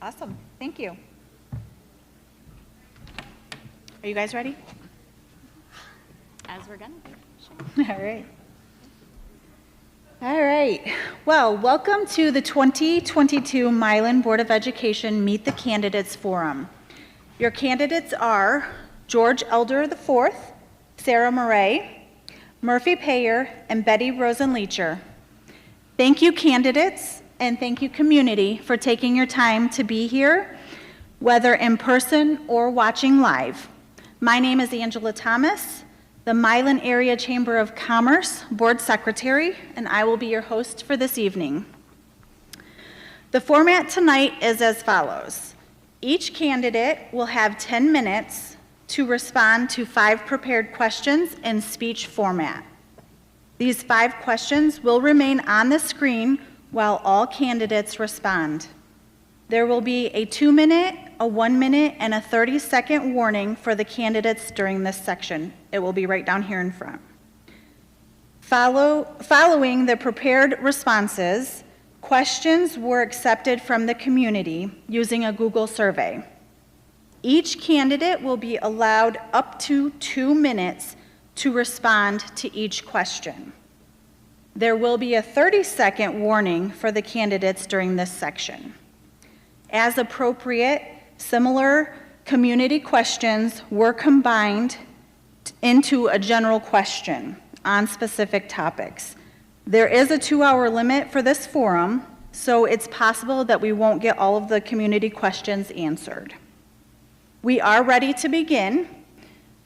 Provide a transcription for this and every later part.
Awesome. Thank you. Are you guys ready? As we're gonna be. Sure. All right. All right. Well, welcome to the 2022 Milan Board of Education Meet the Candidates Forum. Your candidates are George Elder IV, Sara Meray, Murphy Payeur, and Betty Rosen-Leacher. Thank you, candidates, and thank you, community, for taking your time to be here, whether in person or watching live. My name is Angela Thomas, the Milan Area Chamber of Commerce Board Secretary, and I will be your host for this evening. The format tonight is as follows. Each candidate will have 10 minutes to respond to 5 prepared questions in speech format. These 5 questions will remain on the screen while all candidates respond. There will be a 2-minute, a 1-minute, and a 30-second warning for the candidates during this section. It will be right down here in front. Following the prepared responses, questions were accepted from the community using a Google survey. Each candidate will be allowed up to 2 minutes to respond to each question. There will be a 30-second warning for the candidates during this section. As appropriate, similar community questions were combined into a general question on specific topics. There is a 2-hour limit for this forum, so it's possible that we won't get all of the community questions answered. We are ready to begin.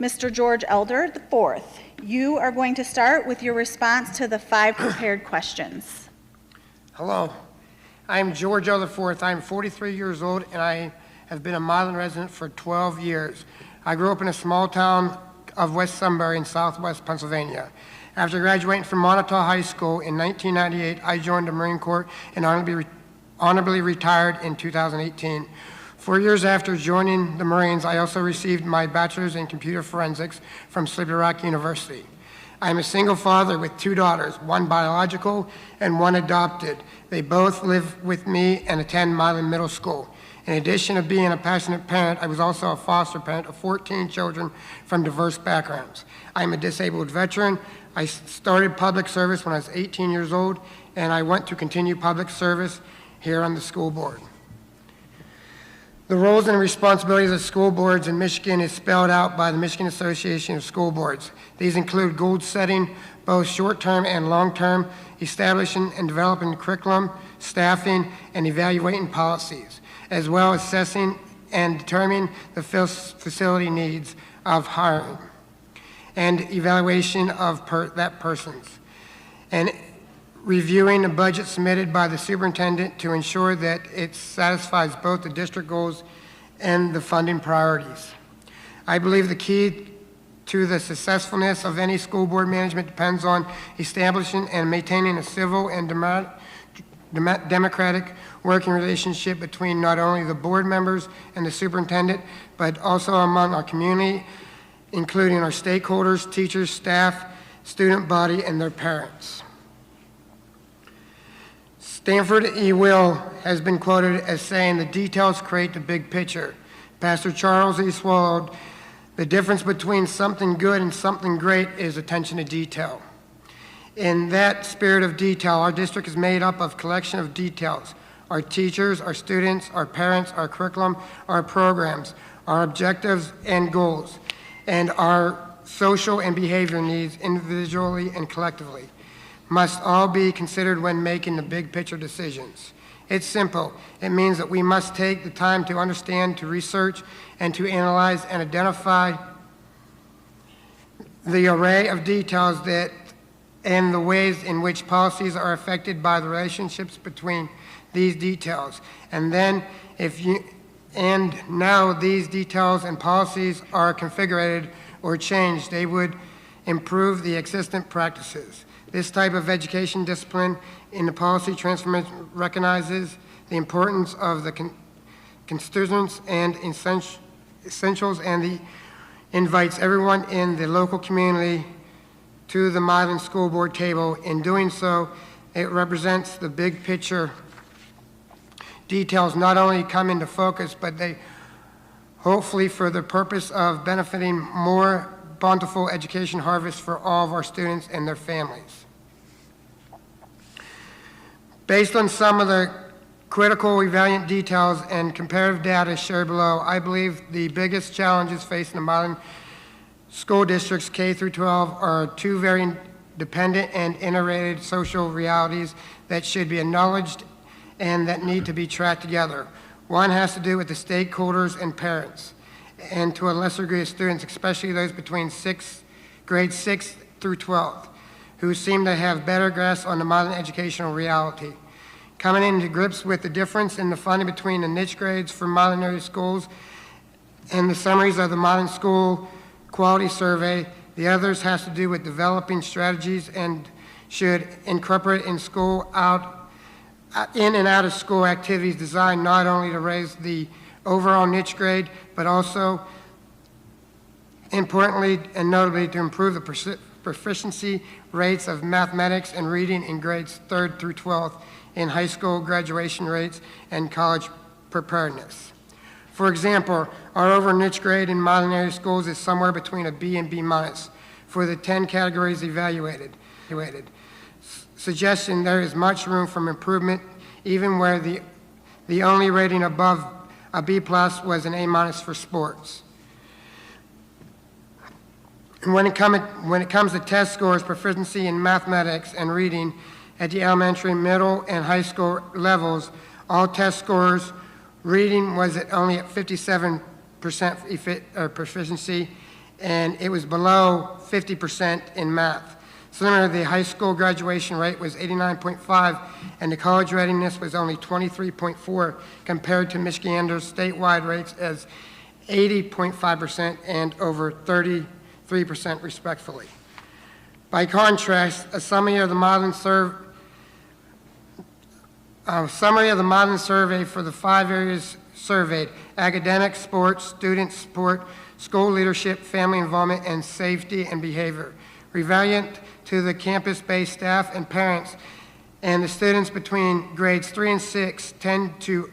Mr. George Elder IV, you are going to start with your response to the 5 prepared questions. Hello, I'm George Elder IV. I'm 43 years old and I have been a Milan resident for 12 years. I grew up in a small town of West Sunbury in southwest Pennsylvania. After graduating from Montauk High School in 1998, I joined the Marine Corps and honorably retired in 2018. 4 years after joining the Marines, I also received my bachelor's in computer forensics from Sleepy Rock University. I am a single father with 2 daughters, one biological and one adopted. They both live with me and attend Milan Middle School. In addition to being a passionate parent, I was also a foster parent of 14 children from diverse backgrounds. I am a disabled veteran. I started public service when I was 18 years old, and I want to continue public service here on the school board. The roles and responsibilities of school boards in Michigan is spelled out by the Michigan Association of School Boards. These include goal setting, both short-term and long-term, establishing and developing curriculum, staffing, and evaluating policies, as well as assessing and determining the facility needs of hiring and evaluation of that person's, and reviewing the budget submitted by the superintendent to ensure that it satisfies both the district goals and the funding priorities. I believe the key to the successfulness of any school board management depends on establishing and maintaining a civil and democratic working relationship between not only the board members and the superintendent, but also among our community, including our stakeholders, teachers, staff, student body, and their parents. Stanford E. Will has been quoted as saying, "The details create the big picture." Pastor Charles E. Swallowed, "The difference between something good and something great is attention to detail." In that spirit of detail, our district is made up of a collection of details. Our teachers, our students, our parents, our curriculum, our programs, our objectives and goals, and our social and behavior needs individually and collectively must all be considered when making the big picture decisions. It's simple. It means that we must take the time to understand, to research, and to analyze and identify the array of details that and the ways in which policies are affected by the relationships between these details. And now these details and policies are configured or changed, they would improve the existing practices. This type of education discipline in the policy transformation recognizes the importance of the constituents and essentials and invites everyone in the local community to the Milan School Board table. In doing so, it represents the big picture details not only come into focus, but they hopefully for the purpose of benefiting more bountiful education harvest for all of our students and their families. Based on some of the critical evaluant details and comparative data shared below, I believe the biggest challenges facing the Milan school districts K through 12 are two very dependent and interrelated social realities that should be acknowledged and that need to be tracked together. One has to do with the stakeholders and parents, and to a lesser degree of students, especially those between grades 6 through 12, who seem to have better grasp on the modern educational reality. Coming into grips with the difference in the funding between the niche grades for modern area schools and the summaries of the Modern School Quality Survey, the others has to do with developing strategies and should incorporate in and out of school activities designed not only to raise the overall niche grade, but also, importantly and notably, to improve the proficiency rates of mathematics and reading in grades 3rd through 12th, in high school graduation rates and college preparedness. For example, our overall niche grade in modern area schools is somewhere between a B and B minus for the 10 categories evaluated. Suggesting there is much room for improvement, even where the only rating above a B plus was an A minus for sports. And when it comes to test scores, proficiency in mathematics and reading at the elementary, middle, and high school levels, all test scores, reading was only at 57% proficiency, and it was below 50% in math. Similarly, the high school graduation rate was 89.5, and the college readiness was only 23.4, compared to Michigander's statewide rates as 80.5% and over 33% respectively. By contrast, a summary of the Milan survey for the 5 areas surveyed: academic, sports, student support, school leadership, family involvement, and safety and behavior. Revaluant to the campus-based staff and parents, and the students between grades 3 and 6 tend to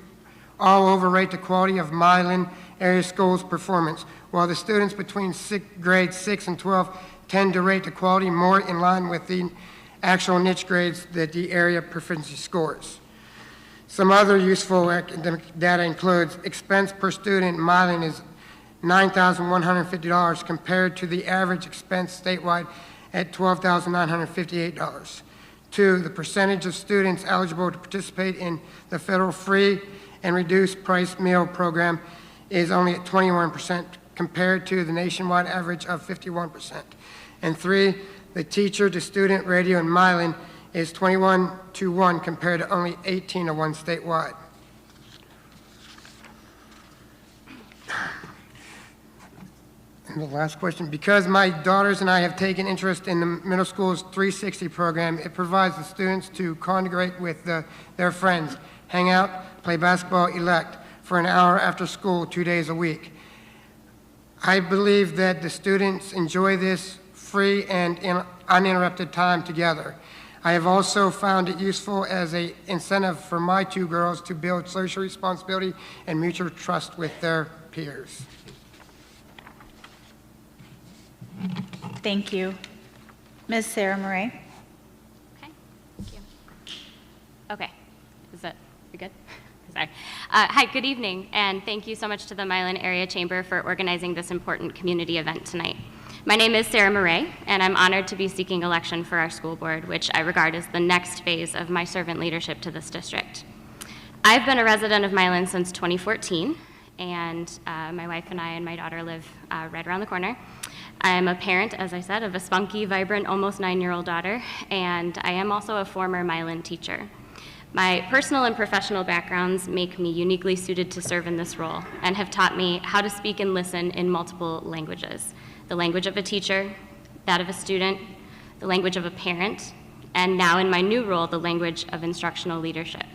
all overrate the quality of Milan area schools' performance, while the students between grades 6 and 12 tend to rate the quality more in line with the actual niche grades that the area proficiency scores. Some other useful academic data includes expense per student in Milan is $9,150 compared to the average expense statewide at $12,958. 2, the percentage of students eligible to participate in the federal free and reduced price meal program is only at 21% compared to the nationwide average of 51%. And 3, the teacher to student ratio in Milan is 21:1 compared to only 18:1 statewide. And the last question, because my daughters and I have taken interest in the middle school's 360 program, it provides the students to congregate with their friends, hang out, play basketball, elect for an hour after school 2 days a week. I believe that the students enjoy this free and uninterrupted time together. I have also found it useful as an incentive for my 2 girls to build social responsibility and mutual trust with their peers. Thank you. Ms. Sara Meray. Okay, thank you. Okay, we good? Sorry. Hi, good evening, and thank you so much to the Milan Area Chamber for organizing this important community event tonight. My name is Sara Meray, and I'm honored to be seeking election for our school board, which I regard as the next phase of my servant leadership to this district. I've been a resident of Milan since 2014, and my wife and I and my daughter live right around the corner. I'm a parent, as I said, of a spunky, vibrant, almost 9-year-old daughter, and I am also a former Milan teacher. My personal and professional backgrounds make me uniquely suited to serve in this role and have taught me how to speak and listen in multiple languages: the language of a teacher, that of a student, the language of a parent, and now in my new role, the language of instructional leadership.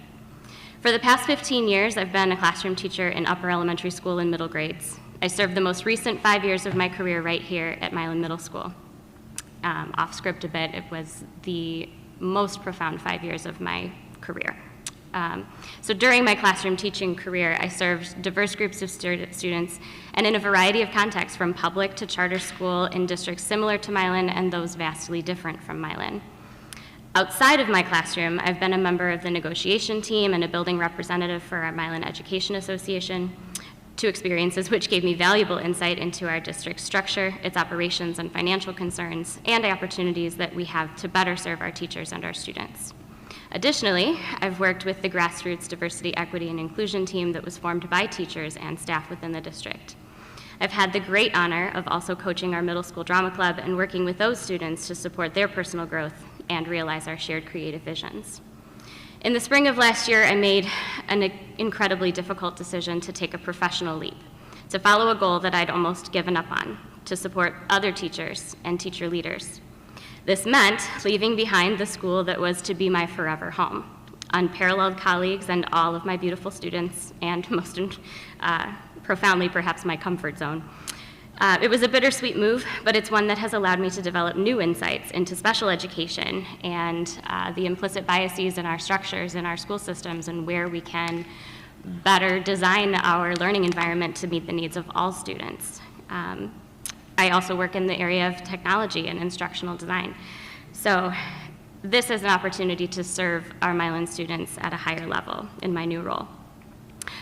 For the past 15 years, I've been a classroom teacher in upper elementary school and middle grades. I served the most recent 5 years of my career right here at Milan Middle School. Off script a bit, it was the most profound 5 years of my career. So during my classroom teaching career, I served diverse groups of students and in a variety of contexts, from public to charter school in districts similar to Milan and those vastly different from Milan. Outside of my classroom, I've been a member of the negotiation team and a building representative for our Milan Education Association, two experiences which gave me valuable insight into our district's structure, its operations and financial concerns, and the opportunities that we have to better serve our teachers and our students. Additionally, I've worked with the grassroots diversity, equity, and inclusion team that was formed by teachers and staff within the district. I've had the great honor of also coaching our middle school drama club and working with those students to support their personal growth and realize our shared creative visions. In the spring of last year, I made an incredibly difficult decision to take a professional leap, to follow a goal that I'd almost given up on, to support other teachers and teacher leaders. This meant leaving behind the school that was to be my forever home, unparalleled colleagues and all of my beautiful students, and most profoundly, perhaps, my comfort zone. It was a bittersweet move, but it's one that has allowed me to develop new insights into special education and the implicit biases in our structures, in our school systems, and where we can better design our learning environment to meet the needs of all students. I also work in the area of technology and instructional design. So this is an opportunity to serve our Milan students at a higher level in my new role.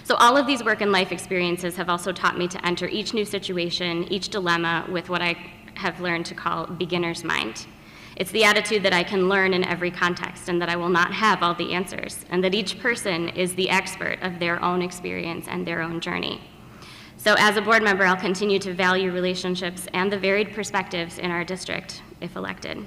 So all of these work and life experiences have also taught me to enter each new situation, each dilemma, with what I have learned to call beginner's mind. It's the attitude that I can learn in every context and that I will not have all the answers, and that each person is the expert of their own experience and their own journey. So as a board member, I'll continue to value relationships and the varied perspectives in our district, if elected.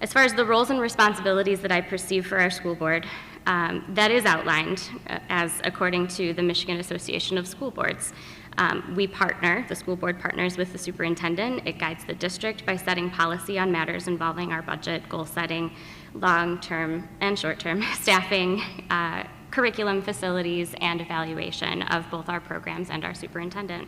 As far as the roles and responsibilities that I perceive for our school board, that is outlined as according to the Michigan Association of School Boards. We partner, the school board partners with the superintendent. It guides the district by setting policy on matters involving our budget, goal setting, long-term and short-term staffing, curriculum, facilities, and evaluation of both our programs and our superintendent.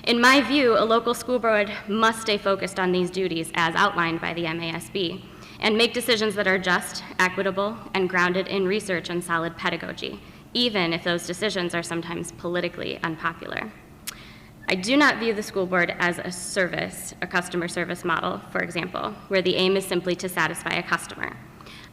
In my view, a local school board must stay focused on these duties as outlined by the MASB and make decisions that are just, equitable, and grounded in research and solid pedagogy, even if those decisions are sometimes politically unpopular. I do not view the school board as a service, a customer service model, for example, where the aim is simply to satisfy a customer.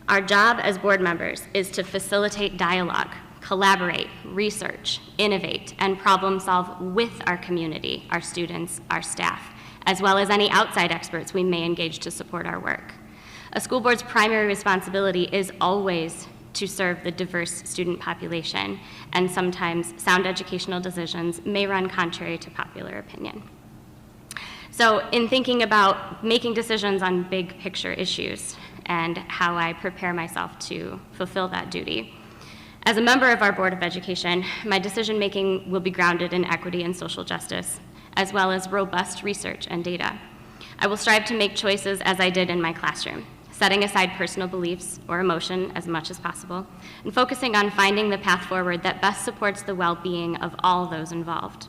Our job as board members is to facilitate dialogue, collaborate, research, innovate, and problem solve with our community, our students, our staff, as well as any outside experts we may engage to support our work. A school board's primary responsibility is always to serve the diverse student population, and sometimes sound educational decisions may run contrary to popular opinion. So in thinking about making decisions on big picture issues and how I prepare myself to fulfill that duty, as a member of our Board of Education, my decision-making will be grounded in equity and social justice, as well as robust research and data. I will strive to make choices as I did in my classroom, setting aside personal beliefs or emotion as much as possible, and focusing on finding the path forward that best supports the well-being of all those involved.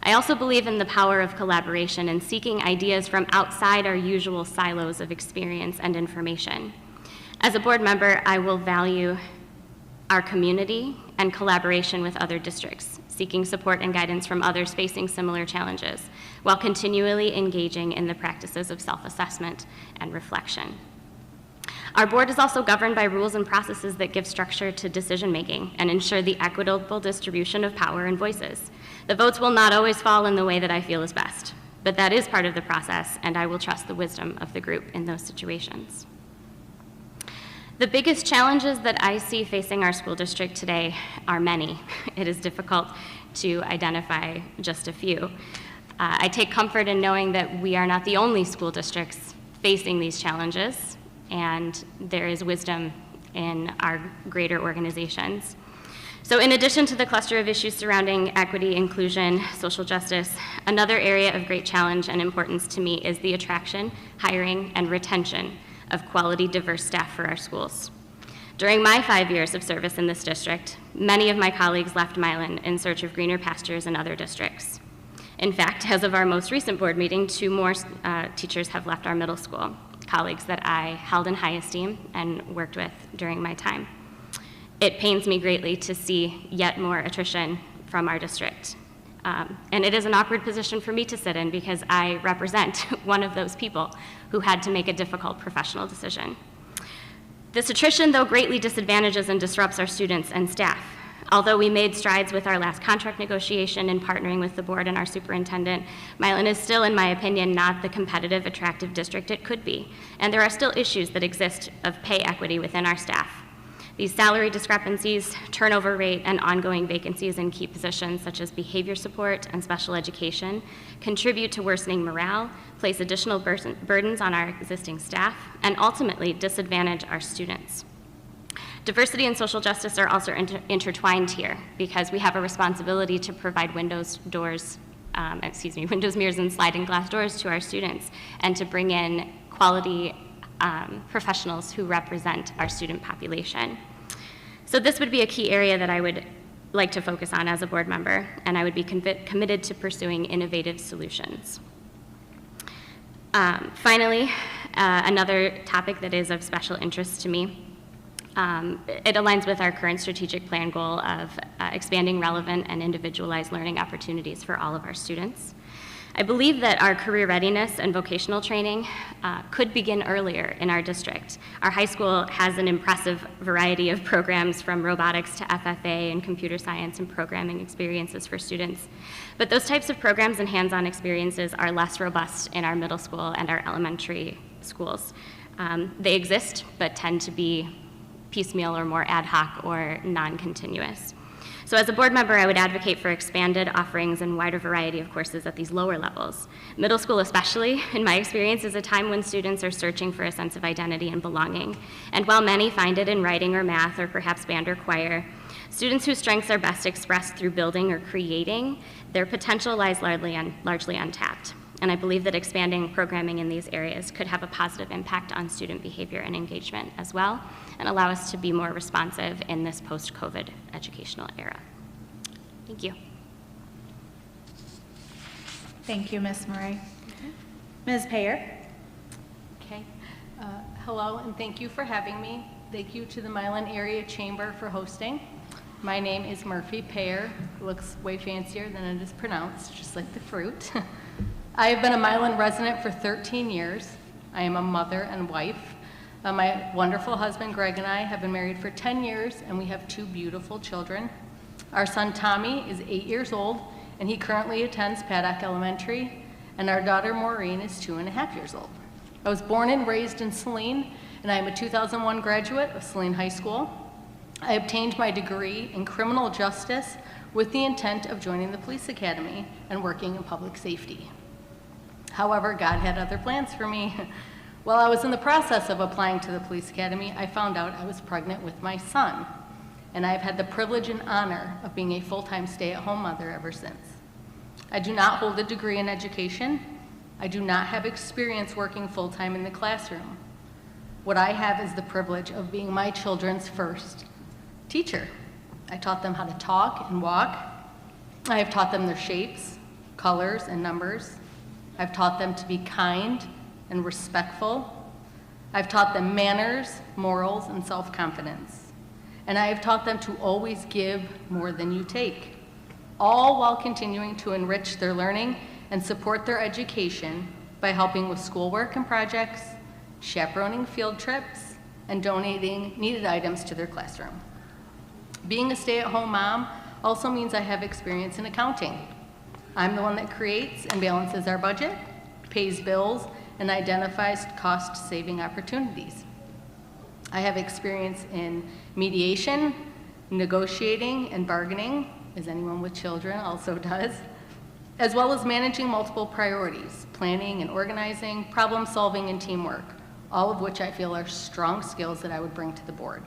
I also believe in the power of collaboration and seeking ideas from outside our usual silos of experience and information. As a board member, I will value our community and collaboration with other districts, seeking support and guidance from others facing similar challenges, while continually engaging in the practices of self-assessment and reflection. Our board is also governed by rules and processes that give structure to decision-making and ensure the equitable distribution of power and voices. The votes will not always fall in the way that I feel is best, but that is part of the process, and I will trust the wisdom of the group in those situations. The biggest challenges that I see facing our school district today are many. It is difficult to identify just a few. I take comfort in knowing that we are not the only school districts facing these challenges, and there is wisdom in our greater organizations. So in addition to the cluster of issues surrounding equity, inclusion, social justice, another area of great challenge and importance to me is the attraction, hiring, and retention of quality, diverse staff for our schools. During my 5 years of service in this district, many of my colleagues left Milan in search of greener pastures in other districts. In fact, as of our most recent board meeting, 2 more teachers have left our middle school, colleagues that I held in high esteem and worked with during my time. It pains me greatly to see yet more attrition from our district. And it is an awkward position for me to sit in because I represent one of those people who had to make a difficult professional decision. This attrition, though, greatly disadvantages and disrupts our students and staff. Although we made strides with our last contract negotiation and partnering with the board and our superintendent, Milan is still, in my opinion, not the competitive, attractive district it could be. And there are still issues that exist of pay equity within our staff. These salary discrepancies, turnover rate, and ongoing vacancies in key positions such as behavior support and special education contribute to worsening morale, place additional burdens on our existing staff, and ultimately disadvantage our students. Diversity and social justice are also intertwined here because we have a responsibility to provide windows, mirrors, and sliding glass doors to our students and to bring in quality professionals who represent our student population. So this would be a key area that I would like to focus on as a board member, and I would be committed to pursuing innovative solutions. Finally, another topic that is of special interest to me. It aligns with our current strategic plan goal of expanding relevant and individualized learning opportunities for all of our students. I believe that our career readiness and vocational training could begin earlier in our district. Our high school has an impressive variety of programs from robotics to FFA and computer science and programming experiences for students. But those types of programs and hands-on experiences are less robust in our middle school and our elementary schools. They exist, but tend to be piecemeal or more ad hoc or non-continuous. So as a board member, I would advocate for expanded offerings and wider variety of courses at these lower levels. Middle school especially, in my experience, is a time when students are searching for a sense of identity and belonging. And while many find it in writing or math or perhaps band or choir, students whose strengths are best expressed through building or creating, their potential lies largely untapped. And I believe that expanding programming in these areas could have a positive impact on student behavior and engagement as well, and allow us to be more responsive in this post-COVID educational era. Thank you. Thank you, Ms. Meray. Ms. Payeur. Okay. Hello, and thank you for having me. Thank you to the Milan Area Chamber for hosting. My name is Murphy Payeur. It looks way fancier than it is pronounced, just like the fruit. I have been a Milan resident for 13 years. I am a mother and wife. My wonderful husband, Greg, and I have been married for 10 years, and we have 2 beautiful children. Our son, Tommy, is 8 years old, and he currently attends Paddock Elementary, and our daughter, Maureen, is 2.5 years old. I was born and raised in Saline, and I am a 2001 graduate of Saline High School. I obtained my degree in criminal justice with the intent of joining the police academy and working in public safety. However, God had other plans for me. While I was in the process of applying to the police academy, I found out I was pregnant with my son, and I've had the privilege and honor of being a full-time stay-at-home mother ever since. I do not hold a degree in education. I do not have experience working full-time in the classroom. What I have is the privilege of being my children's first teacher. I taught them how to talk and walk. I have taught them their shapes, colors, and numbers. I've taught them to be kind and respectful. I've taught them manners, morals, and self-confidence. And I have taught them to always give more than you take, all while continuing to enrich their learning and support their education by helping with schoolwork and projects, chaperoning field trips, and donating needed items to their classroom. Being a stay-at-home mom also means I have experience in accounting. I'm the one that creates and balances our budget, pays bills, and identifies cost-saving opportunities. I have experience in mediation, negotiating, and bargaining, as anyone with children also does, as well as managing multiple priorities, planning and organizing, problem-solving, and teamwork, all of which I feel are strong skills that I would bring to the board.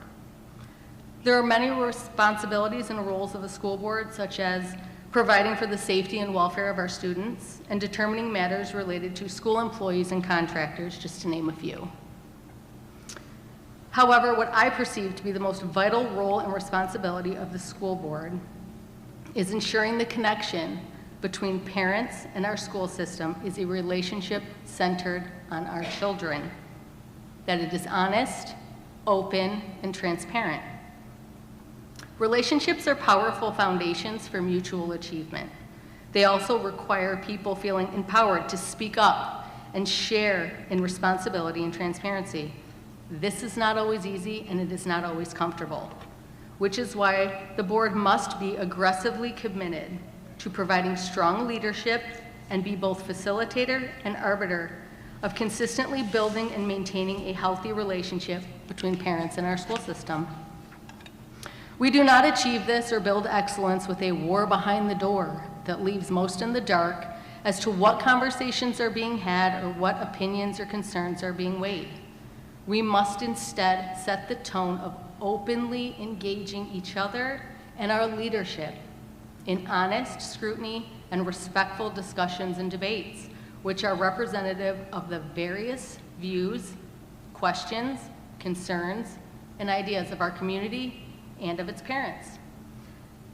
There are many responsibilities and roles of a school board, such as providing for the safety and welfare of our students, and determining matters related to school employees and contractors, just to name a few. However, what I perceive to be the most vital role and responsibility of the school board is ensuring the connection between parents and our school system is a relationship centered on our children, that it is honest, open, and transparent. Relationships are powerful foundations for mutual achievement. They also require people feeling empowered to speak up and share in responsibility and transparency. This is not always easy, and it is not always comfortable, which is why the board must be aggressively committed to providing strong leadership and be both facilitator and arbiter of consistently building and maintaining a healthy relationship between parents and our school system. We do not achieve this or build excellence with a war behind the door that leaves most in the dark as to what conversations are being had or what opinions or concerns are being weighed. We must instead set the tone of openly engaging each other and our leadership in honest scrutiny and respectful discussions and debates, which are representative of the various views, questions, concerns, and ideas of our community and of its parents.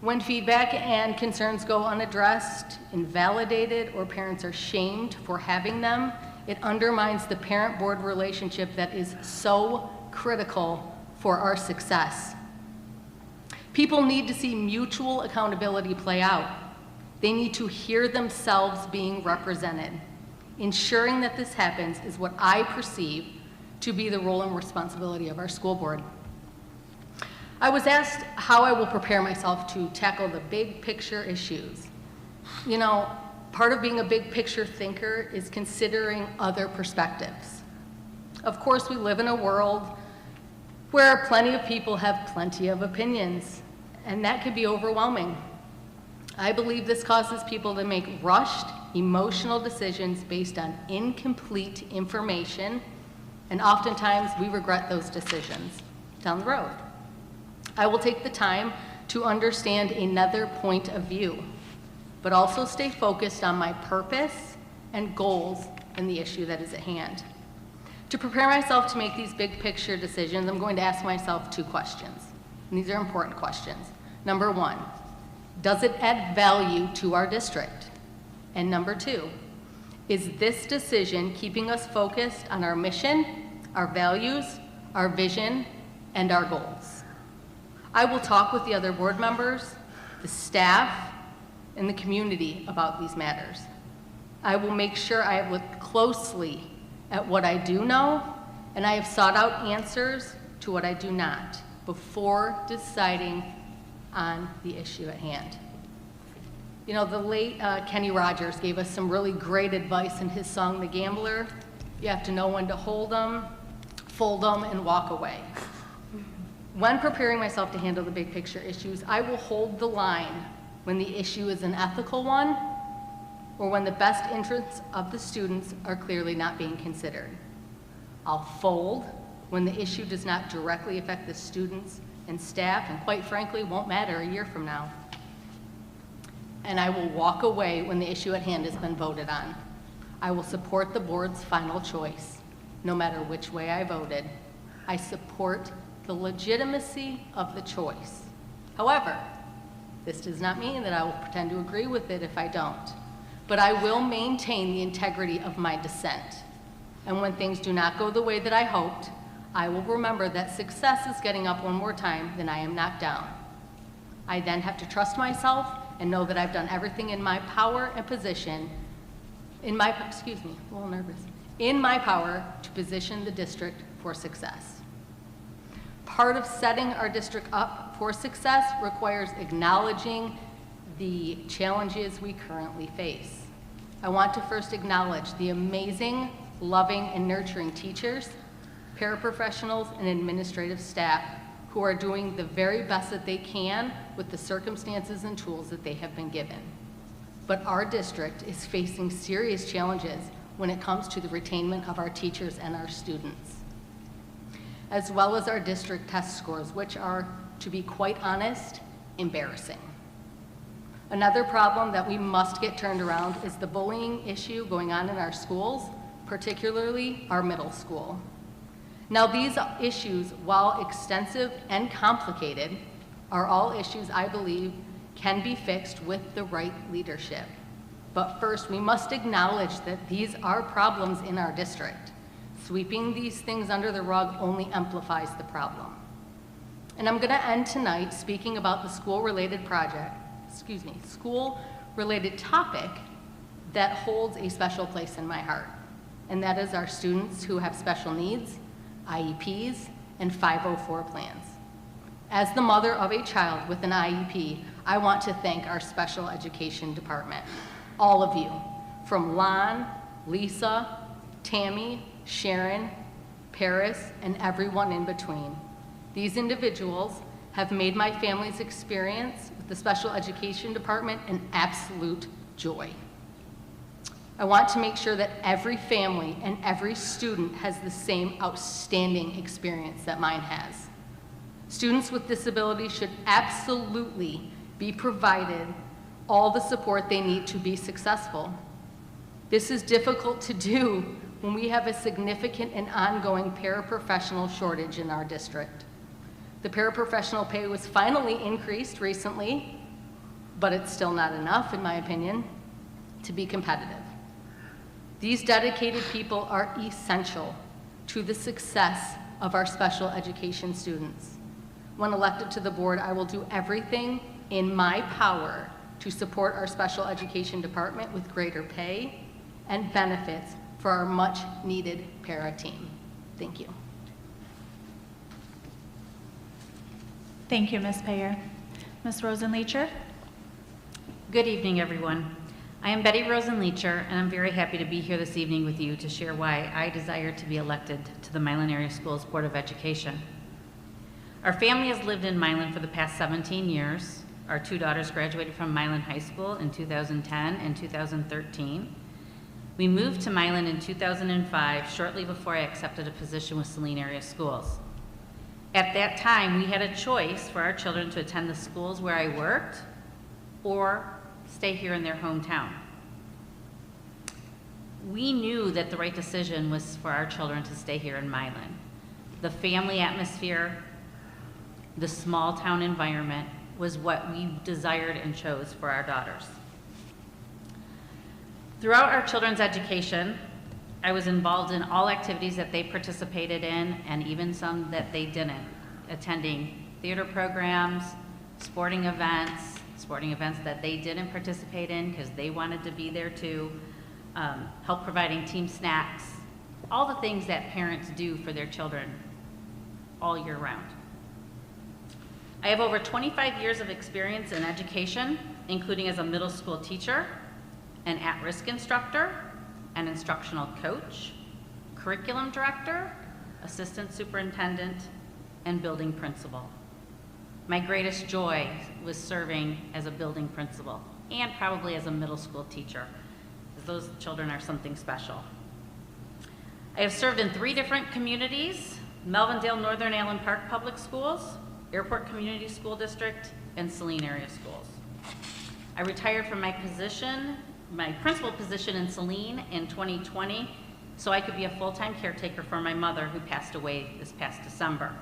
When feedback and concerns go unaddressed, invalidated, or parents are shamed for having them, it undermines the parent-board relationship that is so critical for our success. People need to see mutual accountability play out. They need to hear themselves being represented. Ensuring that this happens is what I perceive to be the role and responsibility of our school board. I was asked how I will prepare myself to tackle the big picture issues. You know, part of being a big picture thinker is considering other perspectives. Of course, we live in a world where plenty of people have plenty of opinions, and that can be overwhelming. I believe this causes people to make rushed, emotional decisions based on incomplete information, and oftentimes we regret those decisions down the road. I will take the time to understand another point of view, but also stay focused on my purpose and goals in the issue that is at hand. To prepare myself to make these big picture decisions, I'm going to ask myself two questions, and these are important questions. Number one, does it add value to our district? And number two, is this decision keeping us focused on our mission, our values, our vision, and our goals? I will talk with the other board members, the staff, and the community about these matters. I will make sure I have looked closely at what I do know, and I have sought out answers to what I do not before deciding on the issue at hand. You know, the late Kenny Rogers gave us some really great advice in his song, The Gambler. You have to know when to hold them, fold them, and walk away. When preparing myself to handle the big picture issues, I will hold the line when the issue is an ethical one or when the best interests of the students are clearly not being considered. I'll fold when the issue does not directly affect the students and staff, and quite frankly, won't matter a year from now. And I will walk away when the issue at hand has been voted on. I will support the board's final choice, no matter which way I voted. I support the legitimacy of the choice. However, this does not mean that I will pretend to agree with it if I don't, but I will maintain the integrity of my dissent. And when things do not go the way that I hoped, I will remember that success is getting up one more time than I am knocked down. I then have to trust myself and know that I've done everything in my power and position, in my power to position the district for success. Part of setting our district up for success requires acknowledging the challenges we currently face. I want to first acknowledge the amazing, loving, and nurturing teachers, paraprofessionals, and administrative staff who are doing the very best that they can with the circumstances and tools that they have been given. But our district is facing serious challenges when it comes to the retainment of our teachers and our students, as well as our district test scores, which are, to be quite honest, embarrassing. Another problem that we must get turned around is the bullying issue going on in our schools, particularly our middle school. Now, these issues, while extensive and complicated, are all issues I believe can be fixed with the right leadership. But first, we must acknowledge that these are problems in our district. Sweeping these things under the rug only amplifies the problem. And I'm going to end tonight speaking about the school-related topic that holds a special place in my heart, and that is our students who have special needs, IEPs, and 504 plans. As the mother of a child with an IEP, I want to thank our special education department, all of you, from Lon, Lisa, Tammy, Sharon, Paris, and everyone in between. These individuals have made my family's experience with the special education department an absolute joy. I want to make sure that every family and every student has the same outstanding experience that mine has. Students with disabilities should absolutely be provided all the support they need to be successful. This is difficult to do when we have a significant and ongoing paraprofessional shortage in our district. The paraprofessional pay was finally increased recently, but it's still not enough, in my opinion, to be competitive. These dedicated people are essential to the success of our special education students. When elected to the board, I will do everything in my power to support our special education department with greater pay and benefits for our much-needed para team. Thank you. Thank you, Ms. Payeur. Ms. Rosen-Leacher? Good evening, everyone. I am Betty Rosen-Leacher, and I'm very happy to be here this evening with you to share why I desire to be elected to the Milan Area Schools Board of Education. Our family has lived in Milan for the past 17 years. Our two daughters graduated from Milan High School in 2010 and 2013. We moved to Milan in 2005, shortly before I accepted a position with Saline Area Schools. At that time, we had a choice for our children to attend the schools where I worked or stay here in their hometown. We knew that the right decision was for our children to stay here in Milan. The family atmosphere, the small town environment was what we desired and chose for our daughters. Throughout our children's education, I was involved in all activities that they participated in and even some that they didn't, attending theater programs, sporting events that they didn't participate in because they wanted to be there too, help providing team snacks, all the things that parents do for their children all year round. I have over 25 years of experience in education, including as a middle school teacher, an at-risk instructor, an instructional coach, curriculum director, assistant superintendent, and building principal. My greatest joy was serving as a building principal and probably as a middle school teacher, because those children are something special. I have served in 3 different communities: Melvindale Northern Allen Park Public Schools, Airport Community School District, and Saline Area Schools. I retired from my principal position in Saline in 2020 so I could be a full-time caretaker for my mother who passed away this past December.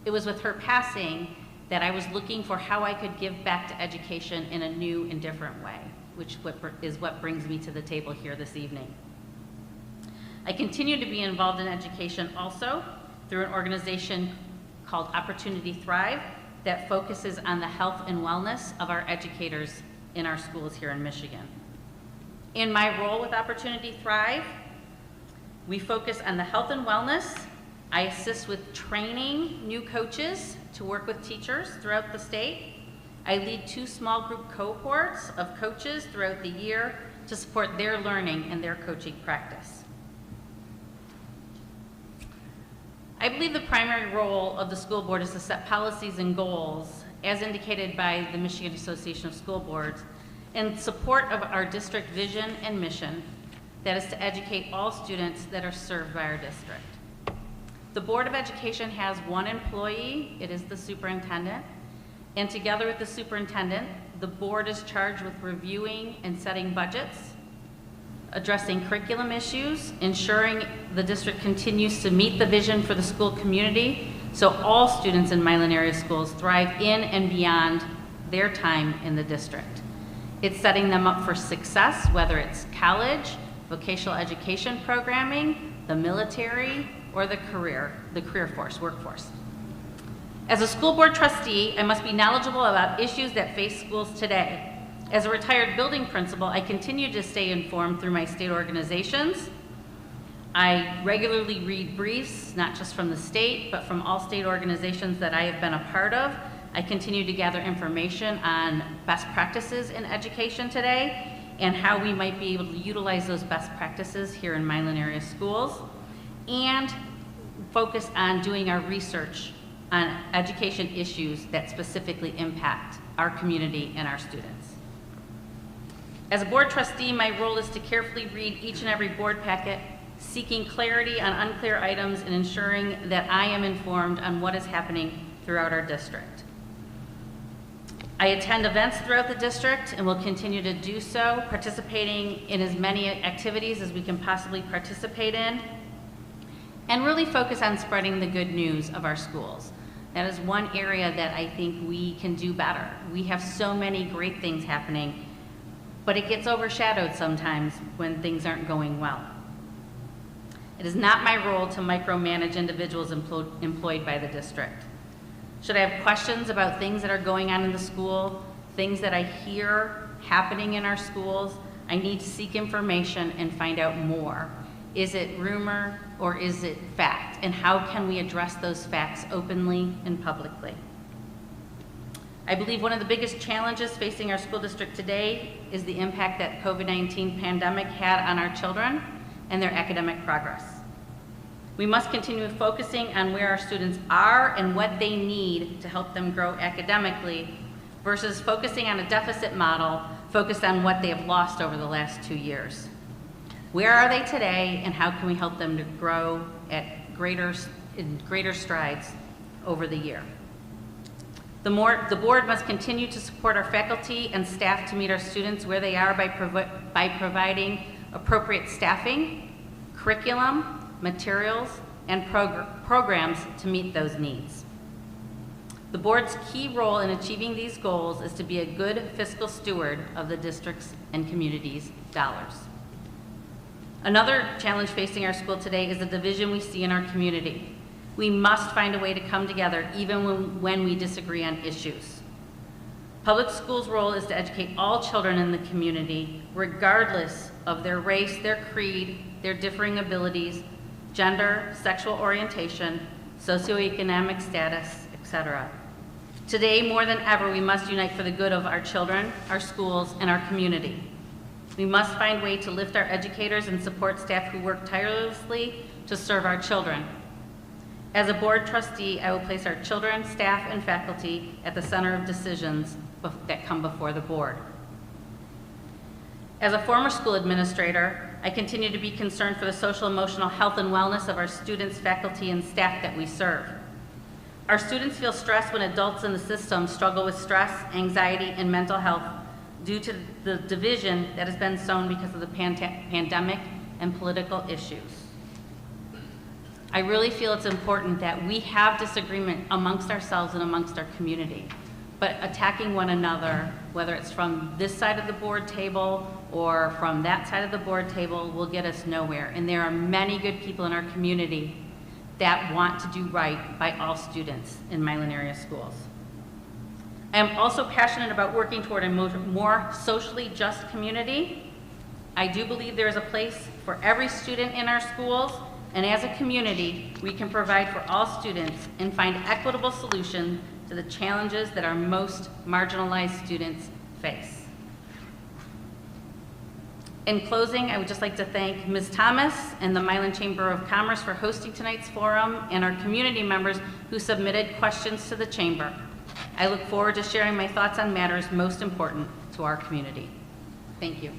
It was with her passing that I was looking for how I could give back to education in a new and different way, which is what brings me to the table here this evening. I continue to be involved in education also through an organization called Opportunity Thrive that focuses on the health and wellness of our educators in our schools here in Michigan. In my role with Opportunity Thrive, we focus on the health and wellness. I assist with training new coaches to work with teachers throughout the state. I lead 2 small group cohorts of coaches throughout the year to support their learning and their coaching practice. I believe the primary role of the school board is to set policies and goals as indicated by the Michigan Association of School Boards in support of our district vision and mission, that is to educate all students that are served by our district. The Board of Education has 1 employee, it is the superintendent, and together with the superintendent, the board is charged with reviewing and setting budgets, addressing curriculum issues, ensuring the district continues to meet the vision for the school community so all students in Milan area schools thrive in and beyond their time in the district. It's setting them up for success, whether it's college, vocational education programming, the military, or the career workforce. As a school board trustee, I must be knowledgeable about issues that face schools today. As a retired building principal, I continue to stay informed through my state organizations. I regularly read briefs, not just from the state, but from all state organizations that I have been a part of. I continue to gather information on best practices in education today and how we might be able to utilize those best practices here in Milan area schools, and focus on doing our research on education issues that specifically impact our community and our students. As a board trustee, my role is to carefully read each and every board packet, seeking clarity on unclear items and ensuring that I am informed on what is happening throughout our district. I attend events throughout the district and will continue to do so, participating in as many activities as we can possibly participate in, and really focus on spreading the good news of our schools. That is one area that I think we can do better. We have so many great things happening, but it gets overshadowed sometimes when things aren't going well. It is not my role to micromanage individuals employed by the district. Should I have questions about things that are going on in the school, things that I hear happening in our schools, I need to seek information and find out more. Is it rumor or is it fact? And how can we address those facts openly and publicly? I believe one of the biggest challenges facing our school district today is the impact that COVID-19 pandemic had on our children and their academic progress. We must continue focusing on where our students are and what they need to help them grow academically versus focusing on a deficit model focused on what they have lost over the last 2 years. Where are they today, and how can we help them to grow at greater strides over the year? The board must continue to support our faculty and staff to meet our students where they are by providing appropriate staffing, curriculum, materials, and programs to meet those needs. The board's key role in achieving these goals is to be a good fiscal steward of the district's and community's dollars. Another challenge facing our school today is the division we see in our community. We must find a way to come together even when we disagree on issues. Public schools' role is to educate all children in the community, regardless of their race, their creed, their differing abilities, gender, sexual orientation, socioeconomic status, etc. Today, more than ever, we must unite for the good of our children, our schools, and our community. We must find a way to lift our educators and support staff who work tirelessly to serve our children. As a board trustee, I will place our children, staff, and faculty at the center of decisions that come before the board. As a former school administrator, I continue to be concerned for the social, emotional health, and wellness of our students, faculty, and staff that we serve. Our students feel stress when adults in the system struggle with stress, anxiety, and mental health due to the division that has been sown because of the pandemic and political issues. I really feel it's important that we have disagreement amongst ourselves and amongst our community, but attacking one another, whether it's from this side of the board table or from that side of the board table, will get us nowhere. And there are many good people in our community that want to do right by all students in Milan area schools. I am also passionate about working toward a more socially just community. I do believe there is a place for every student in our schools, and as a community, we can provide for all students and find equitable solutions to the challenges that our most marginalized students face. In closing, I would just like to thank Ms. Thomas and the Milan Chamber of Commerce for hosting tonight's forum, and our community members who submitted questions to the Chamber. I look forward to sharing my thoughts on matters most important to our community. Thank you.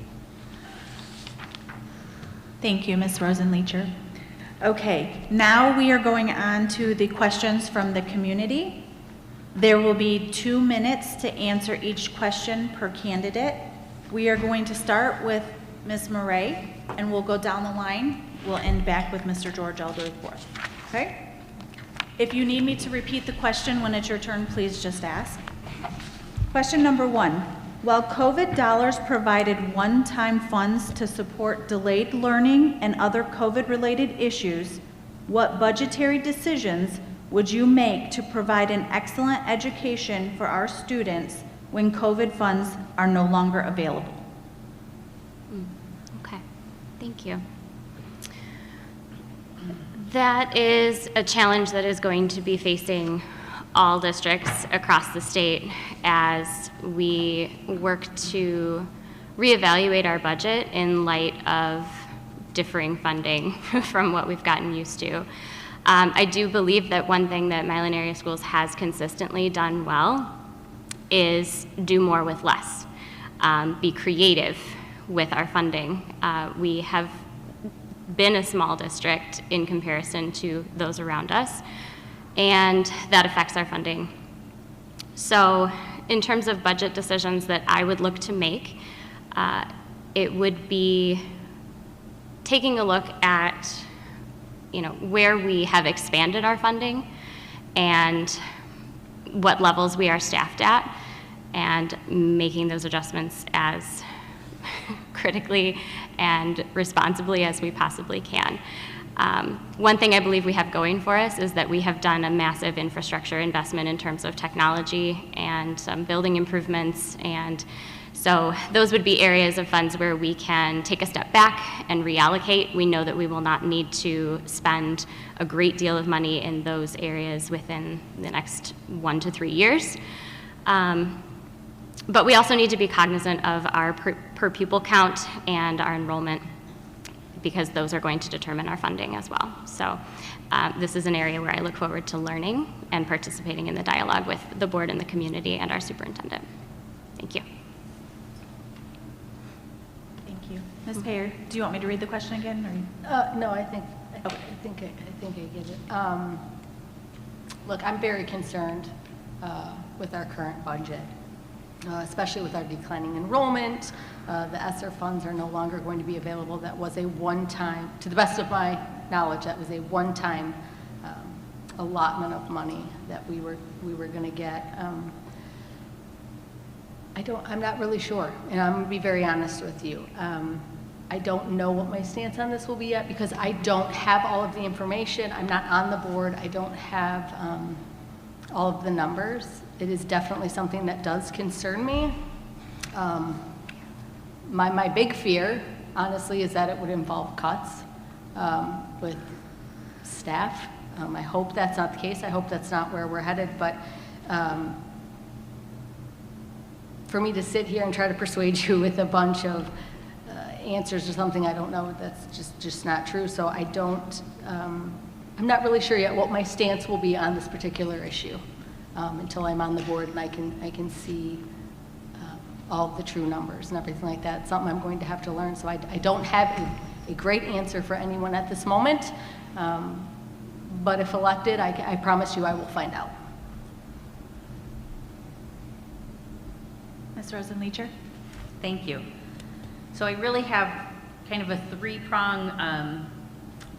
Thank you, Ms. Rosen-Leacher. Okay, now we are going on to the questions from the community. There will be 2 minutes to answer each question per candidate. We are going to start with Ms. Meray, and we'll go down the line. We'll end back with Mr. George Elder IV. Okay? If you need me to repeat the question when it's your turn, please just ask. Question number 1. While COVID dollars provided one-time funds to support delayed learning and other COVID-related issues, what budgetary decisions would you make to provide an excellent education for our students when COVID funds are no longer available? Okay, thank you. That is a challenge that is going to be facing all districts across the state as we work to reevaluate our budget in light of differing funding from what we've gotten used to. I do believe that one thing that Milan Area Schools has consistently done well is do more with less, be creative with our funding. We have been a small district in comparison to those around us, and that affects our funding. So in terms of budget decisions that I would look to make, it would be taking a look at where we have expanded our funding and what levels we are staffed at, and making those adjustments as critically and responsibly as we possibly can. One thing I believe we have going for us is that we have done a massive infrastructure investment in terms of technology and some building improvements, and so those would be areas of funds where we can take a step back and reallocate. We know that we will not need to spend a great deal of money in those areas within the next 1 to 3 years. But we also need to be cognizant of our per pupil count and our enrollment, because those are going to determine our funding as well. So this is an area where I look forward to learning and participating in the dialogue with the board and the community and our superintendent. Thank you. Thank you. Ms. Payeur, do you want me to read the question again? No, I think I get it. Look, I'm very concerned with our current budget, especially with our declining enrollment. The ESSER funds are no longer going to be available. That was a one-time, to the best of my knowledge, that was a one-time allotment of money that we were going to get. I'm not really sure, and I'm going to be very honest with you. I don't know what my stance on this will be yet, because I don't have all of the information. I'm not on the board. I don't have all of the numbers. It is definitely something that does concern me. My big fear, honestly, is that it would involve cuts with staff. I hope that's not the case. I hope that's not where we're headed, but for me to sit here and try to persuade you with a bunch of answers or something I don't know, that's just not true. So I don't, I'm not really sure yet what my stance will be on this particular issue until I'm on the board and I can see all of the true numbers and everything like that. It's something I'm going to have to learn. So I don't have a great answer for anyone at this moment, but if elected, I promise you I will find out. Ms. Rosen-Leacher? Thank you. So I really have kind of a three-prong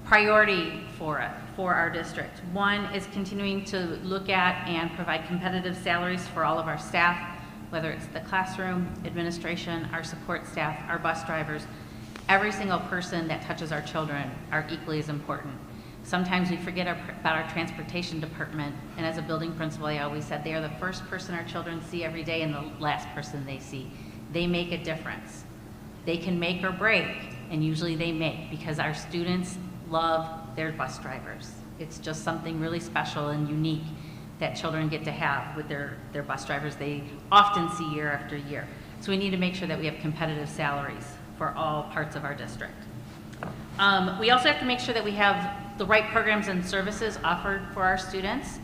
priority for our district. One is continuing to look at and provide competitive salaries for all of our staff, whether it's the classroom, administration, our support staff, our bus drivers. Every single person that touches our children are equally as important. Sometimes we forget about our transportation department, and as a building principal, I always said they are the first person our children see every day and the last person they see. They make a difference. They can make or break, and usually they make, because our students love their bus drivers. It's just something really special and unique that children get to have with their bus drivers they often see year after year. So we need to make sure that we have competitive salaries for all parts of our district. We also have to make sure that we have the right programs and services offered for our students,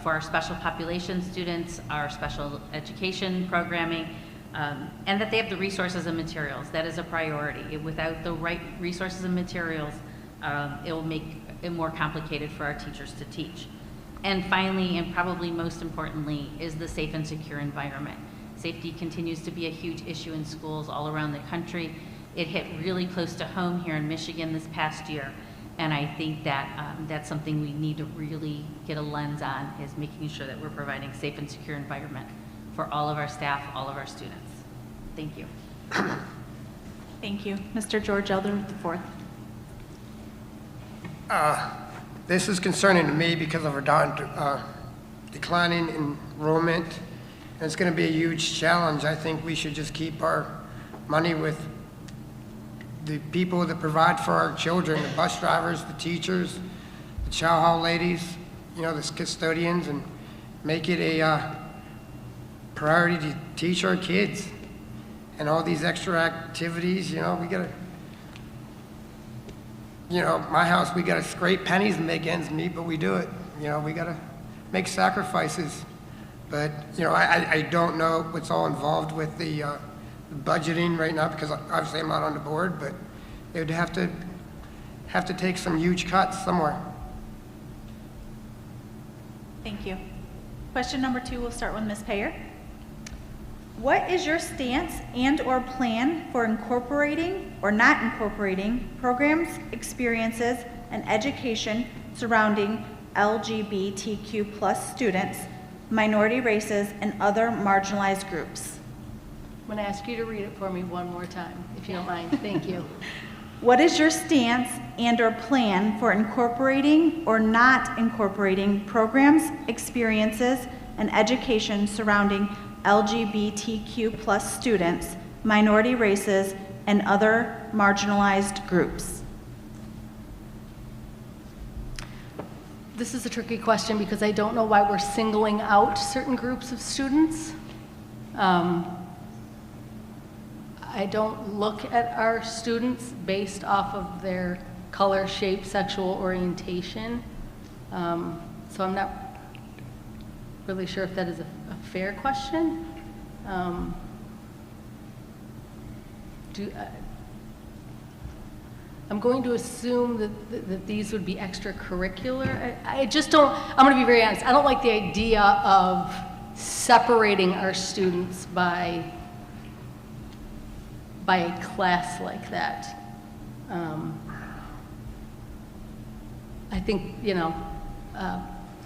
for our special population students, our special education programming, and that they have the resources and materials. That is a priority. Without the right resources and materials, it will make it more complicated for our teachers to teach. And finally, and probably most importantly, is the safe and secure environment. Safety continues to be a huge issue in schools all around the country. It hit really close to home here in Michigan this past year, and I think that that's something we need to really get a lens on, is making sure that we're providing safe and secure environment for all of our staff, all of our students. Thank you. Thank you. Mr. George Elder IV. This is concerning to me because of our declining enrollment, and it's going to be a huge challenge. I think we should just keep our money with the people that provide for our children, the bus drivers, the teachers, the chow hall ladies, you know, the custodians, and make it a priority to teach our kids. And all these extra activities, you know, we gotta, you know, my house, we gotta scrape pennies and make ends meet, but we do it. You know, we gotta make sacrifices. But, you know, I don't know what's all involved with the budgeting right now, because obviously I'm not on the board, but they would have to take some huge cuts somewhere. Thank you. Question number 2, we'll start with Ms. Payeur. What is your stance and/or plan for incorporating or not incorporating programs, experiences, and education surrounding LGBTQ+ students, minority races, and other marginalized groups? I'm going to ask you to read it for me one more time, if you don't mind. Thank you. What is your stance and/or plan for incorporating or not incorporating programs, experiences, and education surrounding LGBTQ+ students, minority races, and other marginalized groups? This is a tricky question because I don't know why we're singling out certain groups of students. I don't look at our students based off of their color, shape, sexual orientation. So I'm not really sure if that is a fair question. I'm going to assume that these would be extracurricular. I just don't, I'm going to be very honest, I don't like the idea of separating our students by a class like that. I think, you know,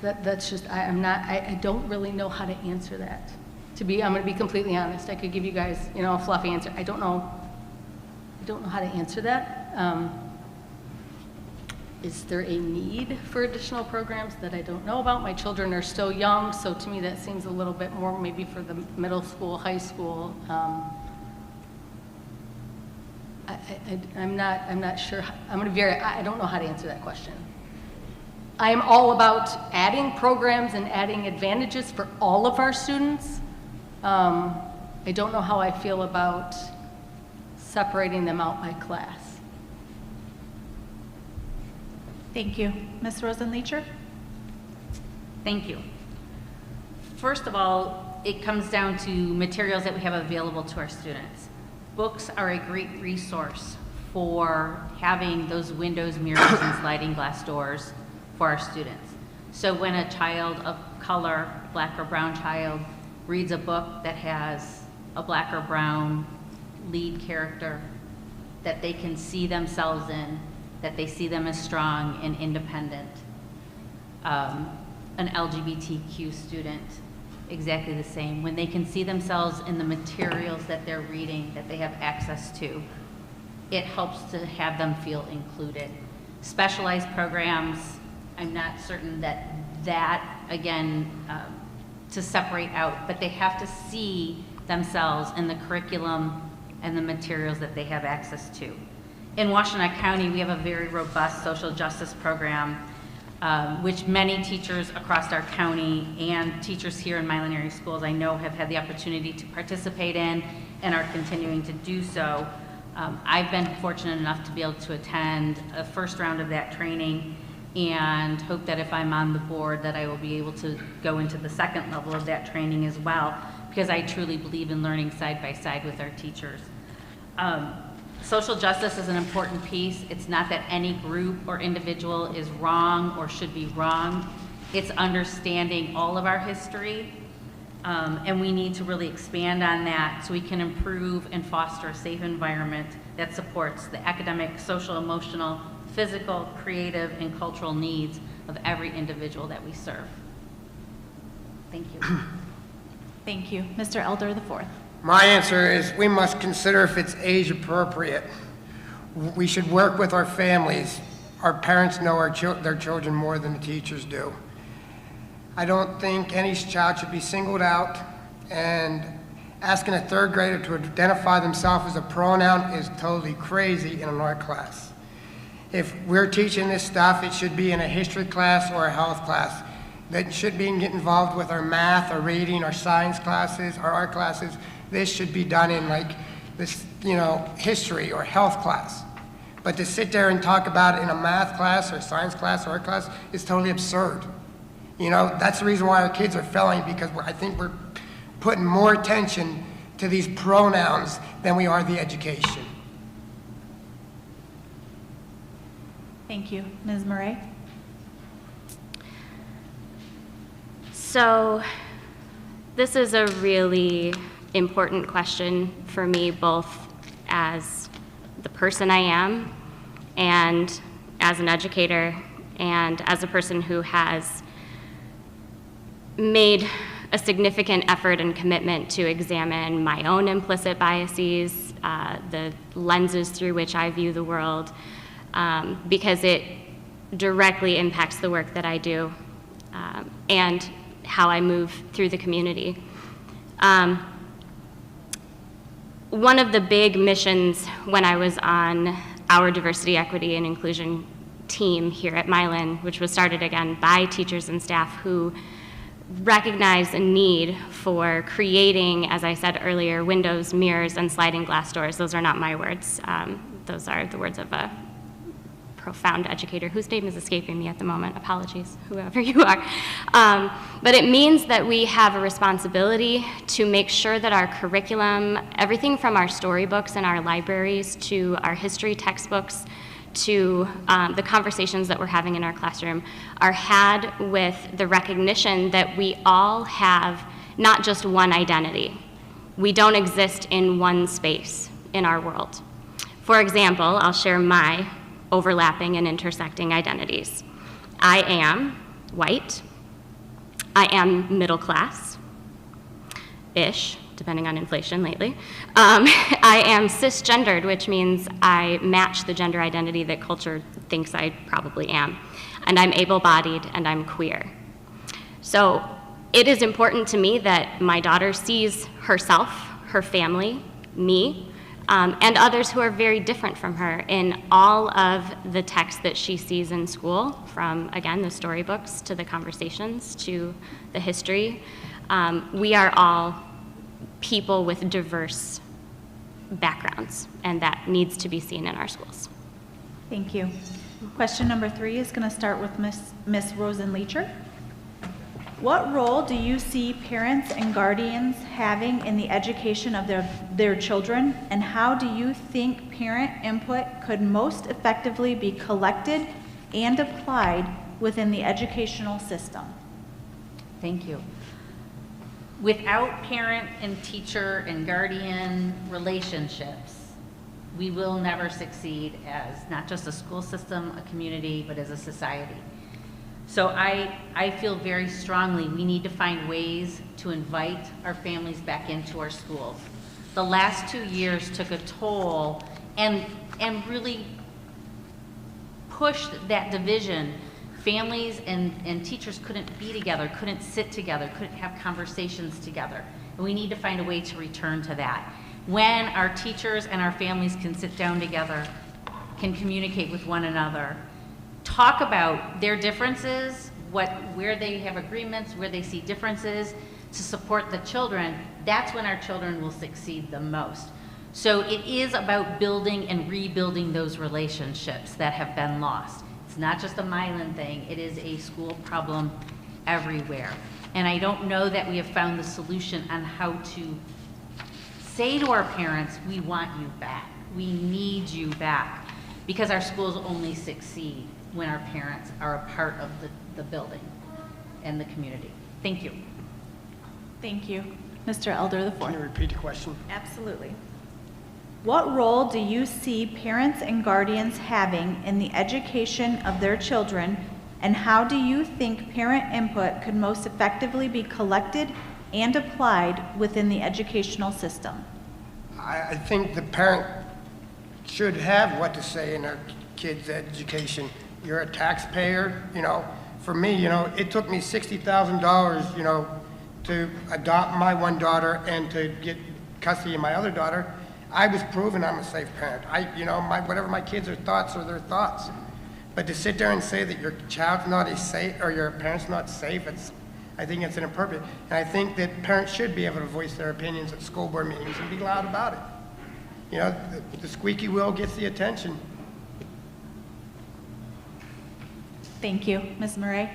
that's just, I don't really know how to answer that. I'm going to be completely honest. I could give you guys, you know, a fluffy answer. I don't know how to answer that. Is there a need for additional programs that I don't know about? My children are still young, so to me that seems a little bit more maybe for the middle school, high school. I'm not sure. I don't know how to answer that question. I am all about adding programs and adding advantages for all of our students. I don't know how I feel about separating them out by class. Thank you. Ms. Rosen-Leacher? Thank you. First of all, it comes down to materials that we have available to our students. Books are a great resource for having those windows, mirrors, and sliding glass doors for our students. So when a child of color, black or brown child, reads a book that has a black or brown lead character that they can see themselves in, that they see them as strong and independent. An LGBTQ student, exactly the same. When they can see themselves in the materials that they're reading, that they have access to, it helps to have them feel included. Specialized programs, I'm not certain that again, to separate out, but they have to see themselves in the curriculum and the materials that they have access to. In Washtenaw County, we have a very robust social justice program, which many teachers across our county and teachers here in Milan area schools I know have had the opportunity to participate in and are continuing to do so. I've been fortunate enough to be able to attend a first round of that training and hope that if I'm on the board that I will be able to go into the second level of that training as well, because I truly believe in learning side by side with our teachers. Social justice is an important piece. It's not that any group or individual is wrong or should be wrong. It's understanding all of our history, and we need to really expand on that so we can improve and foster a safe environment that supports the academic, social, emotional, physical, creative, and cultural needs of every individual that we serve. Thank you. Thank you. Mr. Elder IV. My answer is we must consider if it's age appropriate. We should work with our families our parents know their children more than the teachers do. I don't think any child should be singled out, and asking a third grader to identify themselves as a pronoun is totally crazy in an art class. If we're teaching this stuff, it should be in a history class or a health class. That should be get involved with our math, our reading, our science classes, our art classes. This should be done in like this, history or health class. But to sit there and talk about it in a math class or science class or art class is totally absurd. That's the reason why our kids are failing, because I think we're putting more attention to these pronouns than we are the education. Thank you. Ms. Meray? So this is a really important question for me, both as the person I am and as an educator and as a person who has made a significant effort and commitment to examine my own implicit biases, the lenses through which I view the world, because it directly impacts the work that I do and how I move through the community. One of the big missions when I was on our diversity, equity, and inclusion team here at Milan, which was started again by teachers and staff who recognize a need for creating, as I said earlier, windows, mirrors, and sliding glass doors. Those are not my words. Those are the words of a profound educator whose name is escaping me at the moment. Apologies, whoever you are. But it means that we have a responsibility to make sure that our curriculum, everything from our storybooks in our libraries to our history textbooks to the conversations that we're having in our classroom, are had with the recognition that we all have not just one identity. We don't exist in one space in our world. For example, I'll share my overlapping and intersecting identities. I am white. I am middle class-ish, depending on inflation lately. I am cisgendered, which means I match the gender identity that culture thinks I probably am. And I'm able-bodied and I'm queer. So it is important to me that my daughter sees herself, her family, me, and others who are very different from her in all of the texts that she sees in school, from, again, the storybooks to the conversations to the history. We are all people with diverse backgrounds, and that needs to be seen in our schools. Thank you. Question number 3 is going to start with Miss Rosen-Leacher. What role do you see parents and guardians having in the education of their children, and how do you think parent input could most effectively be collected and applied within the educational system? Thank you. Without parent and teacher and guardian relationships, we will never succeed as not just a school system, a community, but as a society. So I feel very strongly we need to find ways to invite our families back into our schools. The last 2 years took a toll and really pushed that division. Families and teachers couldn't be together, couldn't sit together, couldn't have conversations together. And we need to find a way to return to that. When our teachers and our families can sit down together, can communicate with one another, talk about their differences, where they have agreements, where they see differences, to support the children, that's when our children will succeed the most. So it is about building and rebuilding those relationships that have been lost. It's not just a Milan thing, it is a school problem everywhere. And I don't know that we have found the solution on how to say to our parents, we want you back, we need you back, because our schools only succeed when our parents are a part of the building and the community. Thank you. Thank you. Mr. Elder the Can fourth. you repeat the question? Absolutely. What role do you see parents and guardians having in the education of their children, and how do you think parent input could most effectively be collected and applied within the educational system? I think the parent should have what to say in our kids' education. you're a taxpayer, you know. For me, you know, it took me $60,000, you know, to adopt my one daughter and to get custody of my other daughter. I was proven I'm a safe parent. You know, whatever my kids' thoughts are their thoughts. But to sit there and say that your child's not safe or your parent's not safe, I think it's inappropriate. And I think that parents should be able to voice their opinions at school board meetings and be loud about it. You know, the squeaky wheel gets the attention. Thank you. Ms. Meray?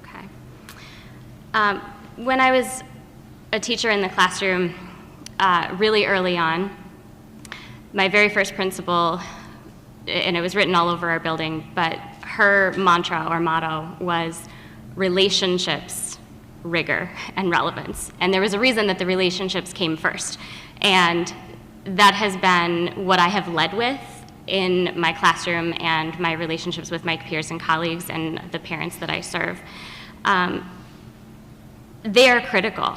Okay. When I was a teacher in the classroom, really early on, my very first principal, and it was written all over our building, but her mantra or motto was relationships, rigor, and relevance. And there was a reason that the relationships came first. And that has been what I have led with in my classroom and my relationships with my peers and colleagues and the parents that I serve. They are critical.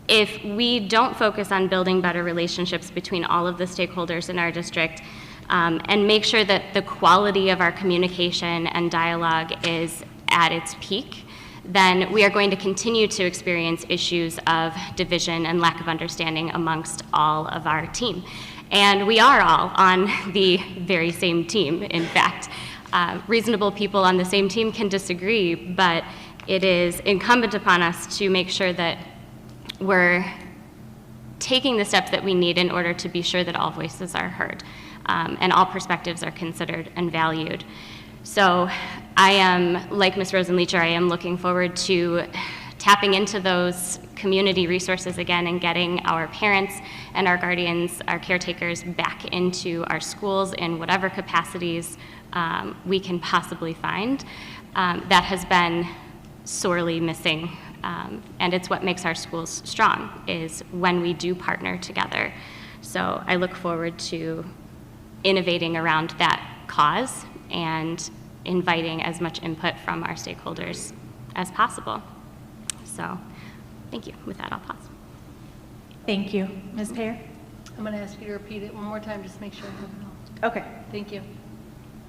If we don't focus on building better relationships between all of the stakeholders in our district, and make sure that the quality of our communication and dialogue is at its peak, then we are going to continue to experience issues of division and lack of understanding amongst all of our team. And we are all on the very same team, in fact. Reasonable people on the same team can disagree, but it is incumbent upon us to make sure that we're taking the steps that we need in order to be sure that all voices are heard. And all perspectives are considered and valued. So I am, like Ms. Rosen-Leacher, I am looking forward to tapping into those community resources again and getting our parents and our guardians, our caretakers back into our schools in whatever capacities we can possibly find. That has been sorely missing, and it's what makes our schools strong, is when we do partner together. So I look forward to innovating around that cause and inviting as much input from our stakeholders as possible. So, thank you. With that, I'll pause. Thank you. Ms. Payeur? I'm going to ask you to repeat it one more time, just make sure I have it all. Okay. Thank you.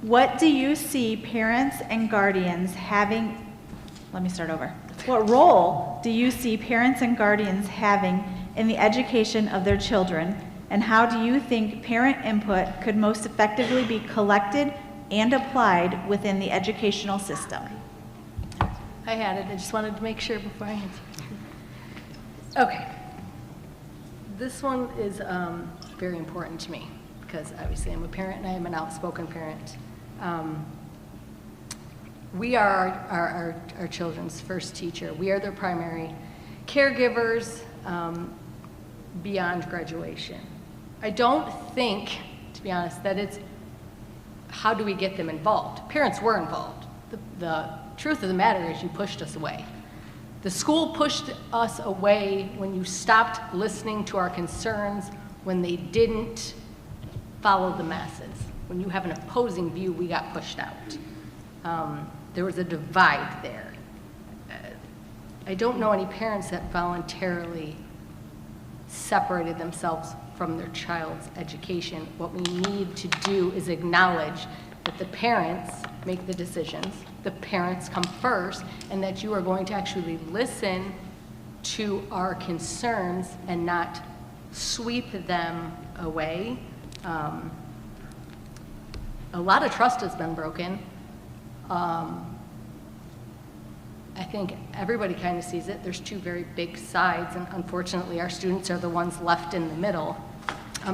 What do you see parents and guardians having, let me start over. What role do you see parents and guardians having in the education of their children, and how do you think parent input could most effectively be collected and applied within the educational system? I had it. I just wanted to make sure before I answered. Okay. This one is very important to me because obviously I'm a parent and I am an outspoken parent. We are our children's first teacher. We are their primary caregivers beyond graduation. I don't think, to be honest, that it's how do we get them involved. Parents were involved. The truth of the matter is you pushed us away. The school pushed us away when you stopped listening to our concerns, when they didn't follow the masses. When you have an opposing view, we got pushed out. There was a divide there. I don't know any parents that voluntarily separated themselves from their child's education. What we need to do is acknowledge that the parents make the decisions, the parents come first, and that you are going to actually listen to our concerns and not sweep them away. A lot of trust has been broken. I think everybody kind of sees it. There's two very big sides, and unfortunately our students are the ones left in the middle.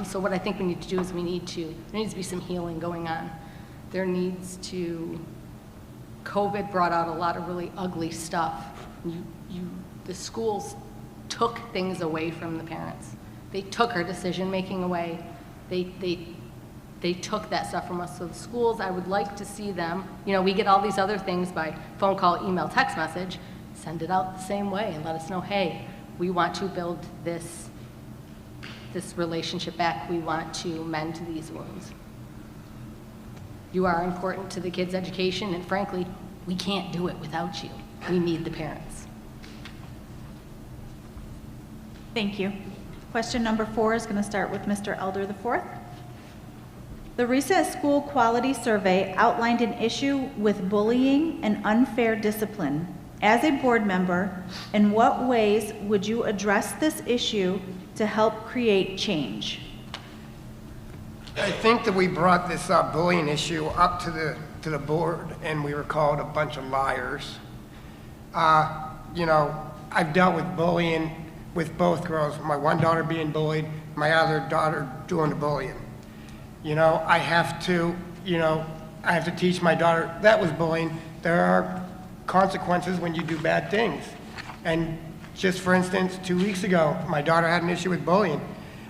So what I think we need to do is there needs to be some healing going on. There needs to, COVID brought out a lot of really ugly stuff. The schools took things away from the parents. They took our decision-making away. They took that stuff from us. So the schools, I would like to see them, we get all these other things by phone call, email, text message, send it out the same way and let us know, hey, we want to build this relationship back. We want to mend these wounds. You are important to the kids' education, and frankly, we can't do it without you. We need the parents. Thank you. Question number 4 is going to start with Mr. Elder IV. The recent school quality survey outlined an issue with bullying and unfair discipline. As a board member, in what ways would you address this issue to help create change? I think that we brought this bullying issue up to the board, and we were called a bunch of liars. You know, I've dealt with bullying with both girls. My one daughter being bullied, my other daughter doing the bullying. You know, I have to teach my daughter that was bullying. There are consequences when you do bad things. And just for instance, 2 weeks ago, my daughter had an issue with bullying.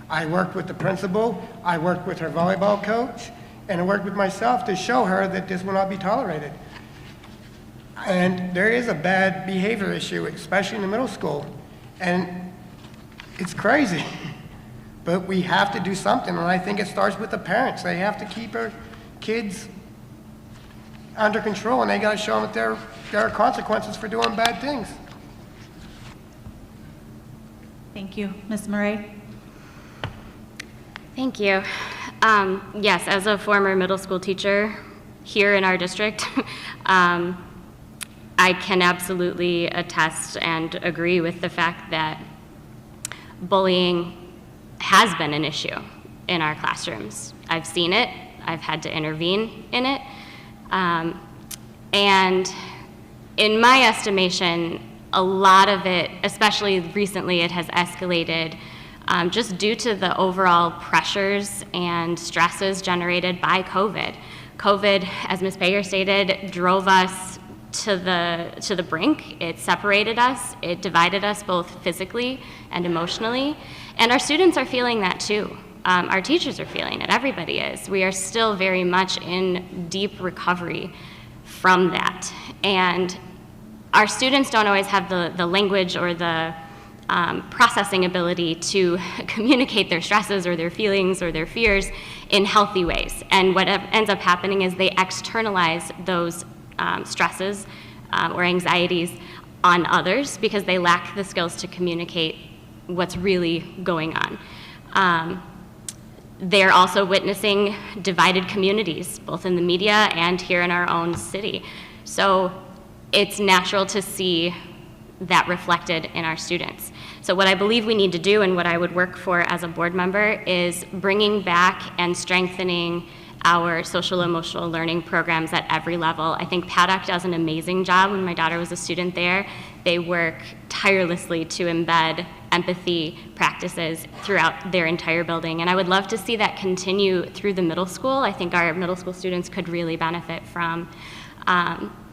I worked with the principal, I worked with her volleyball coach, and I worked with myself to show her that this will not be tolerated. And there is a bad behavior issue, especially in the middle school. And it's crazy. But we have to do something, and I think it starts with the parents. They have to keep their kids under control, and they got to show them that there are consequences for doing bad things. Thank you. Ms. Meray? Thank you. Yes, as a former middle school teacher here in our district, I can absolutely attest and agree with the fact that bullying has been an issue in our classrooms. I've seen it, I've had to intervene in it, and in my estimation, a lot of it, especially recently, it has escalated just due to the overall pressures and stresses generated by COVID. COVID, as Ms. Payeur stated, drove us to the brink. It separated us, it divided us both physically and emotionally, and our students are feeling that too. Our teachers are feeling it, everybody is. We are still very much in deep recovery from that. And our students don't always have the language or the processing ability to communicate their stresses or their feelings or their fears in healthy ways. And what ends up happening is they externalize those stresses or anxieties on others because they lack the skills to communicate what's really going on. They're also witnessing divided communities, both in the media and here in our own city. So it's natural to see that reflected in our students. So what I believe we need to do and what I would work for as a board member is bringing back and strengthening our social emotional learning programs at every level. I think Paddock does an amazing job. When my daughter was a student there, they work tirelessly to embed empathy practices throughout their entire building. And I would love to see that continue through the middle school. I think our middle school students could really benefit from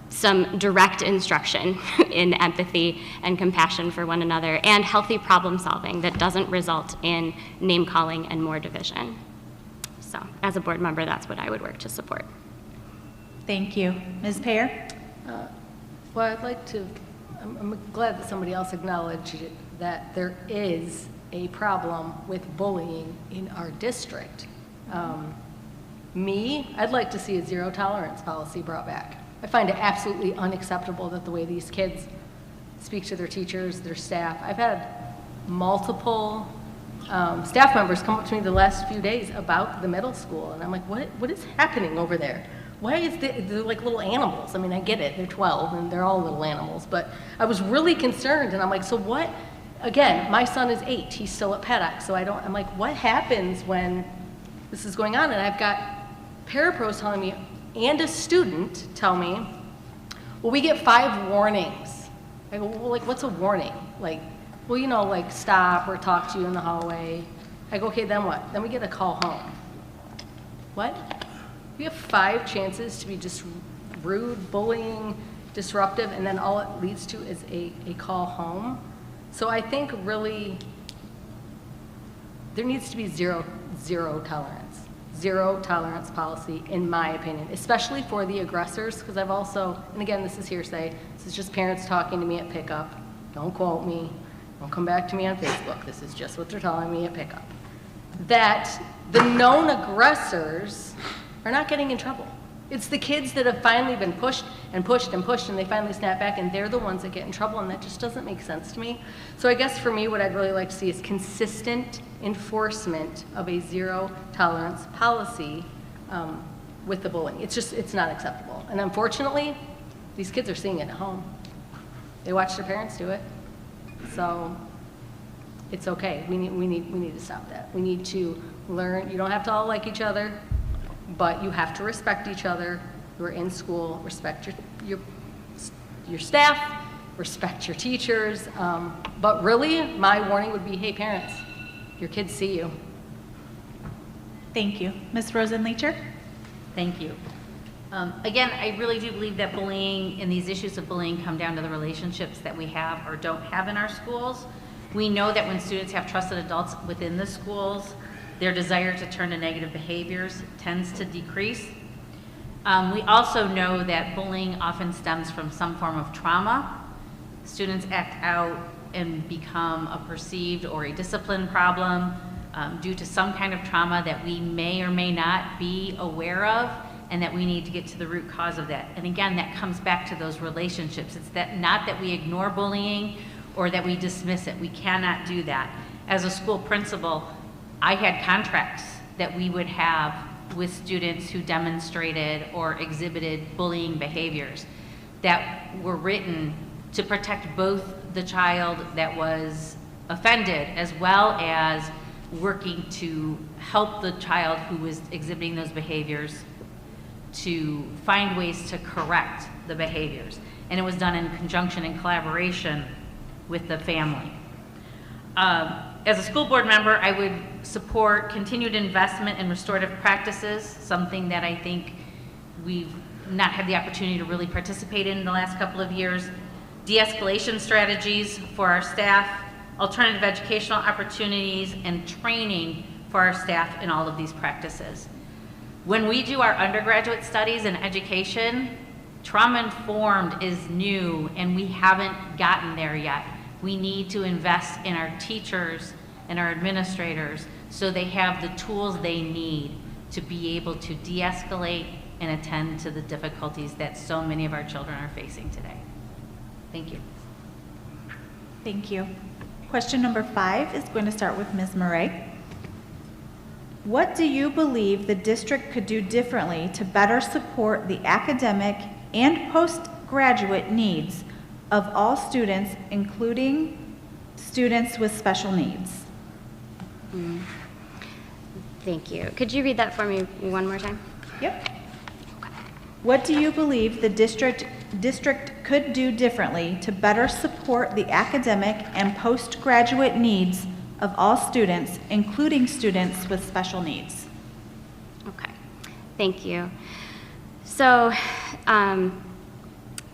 some direct instruction in empathy and compassion for one another and healthy problem solving that doesn't result in name calling and more division. So as a board member, that's what I would work to support. Thank you. Ms. Payeur? Well, I'd like to, I'm glad that somebody else acknowledged that there is a problem with bullying in our district. I'd like to see a zero tolerance policy brought back. I find it absolutely unacceptable that the way these kids speak to their teachers, their staff. I've had multiple staff members come up to me the last few days about the middle school, and I'm like, what is happening over there? Why is they're like little animals? I mean, I get it, they're 12 and they're all little animals, but I was really concerned, and I'm like, so what? Again, my son is 8, he's still at Paddock, so I'm like, what happens when this is going on? And I've got parapros telling me, and a student tell me, well, we get 5 warnings. I go, well, like, what's a warning? Like, well, you know, like stop or talk to you in the hallway. I go, okay, then what? Then we get a call home. What? We have 5 chances to be just rude, bullying, disruptive, and then all it leads to is a call home. So I think really there needs to be zero tolerance. Zero tolerance policy, in my opinion, especially for the aggressors, because I've also, and again, this is hearsay, this is just parents talking to me at pickup. Don't quote me. Don't come back to me on Facebook. This is just what they're telling me at pickup. That the known aggressors are not getting in trouble. It's the kids that have finally been pushed and pushed and pushed, and they finally snap back, and they're the ones that get in trouble, and that just doesn't make sense to me. So I guess for me, what I'd really like to see is consistent enforcement of a zero tolerance policy with the bullying. It's not acceptable. And unfortunately, these kids are seeing it at home. They watch their parents do it. So it's okay. We need to stop that. We need to learn. You don't have to all like each other, but you have to respect each other. You're in school. Respect your staff. Respect your teachers. But really, my warning would be, hey, parents, your kids see you. Thank you. Ms. Rosen-Leacher? Thank you. Again, I really do believe that bullying and these issues of bullying come down to the relationships that we have or don't have in our schools. We know that when students have trusted adults within the schools, their desire to turn to negative behaviors tends to decrease. We also know that bullying often stems from some form of trauma. Students act out and become a perceived or a discipline problem due to some kind of trauma that we may or may not be aware of, and that we need to get to the root cause of that. And again, that comes back to those relationships. It's that not that we ignore bullying or that we dismiss it. We cannot do that. As a school principal, I had contracts that we would have with students who demonstrated or exhibited bullying behaviors that were written to protect both the child that was offended as well as working to help the child who was exhibiting those behaviors to find ways to correct the behaviors. And it was done in conjunction and collaboration with the family. As a school board member, I would support continued investment in restorative practices, something that I think we've not had the opportunity to really participate in the last couple of years. De-escalation strategies for our staff, alternative educational opportunities, and training for our staff in all of these practices. When we do our undergraduate studies in education, trauma-informed is new and we haven't gotten there yet. We need to invest in our teachers and our administrators so they have the tools they need to be able to de-escalate and attend to the difficulties that so many of our children are facing today. Thank you. Thank you. Question number 5 is going to start with Ms. Meray. What do you believe the district could do differently to better support the academic and postgraduate needs of all students, including students with special needs? Thank you. Could you read that for me one more time? Yep. What do you believe the district could do differently to better support the academic and postgraduate needs of all students, including students with special needs? Okay, thank you. So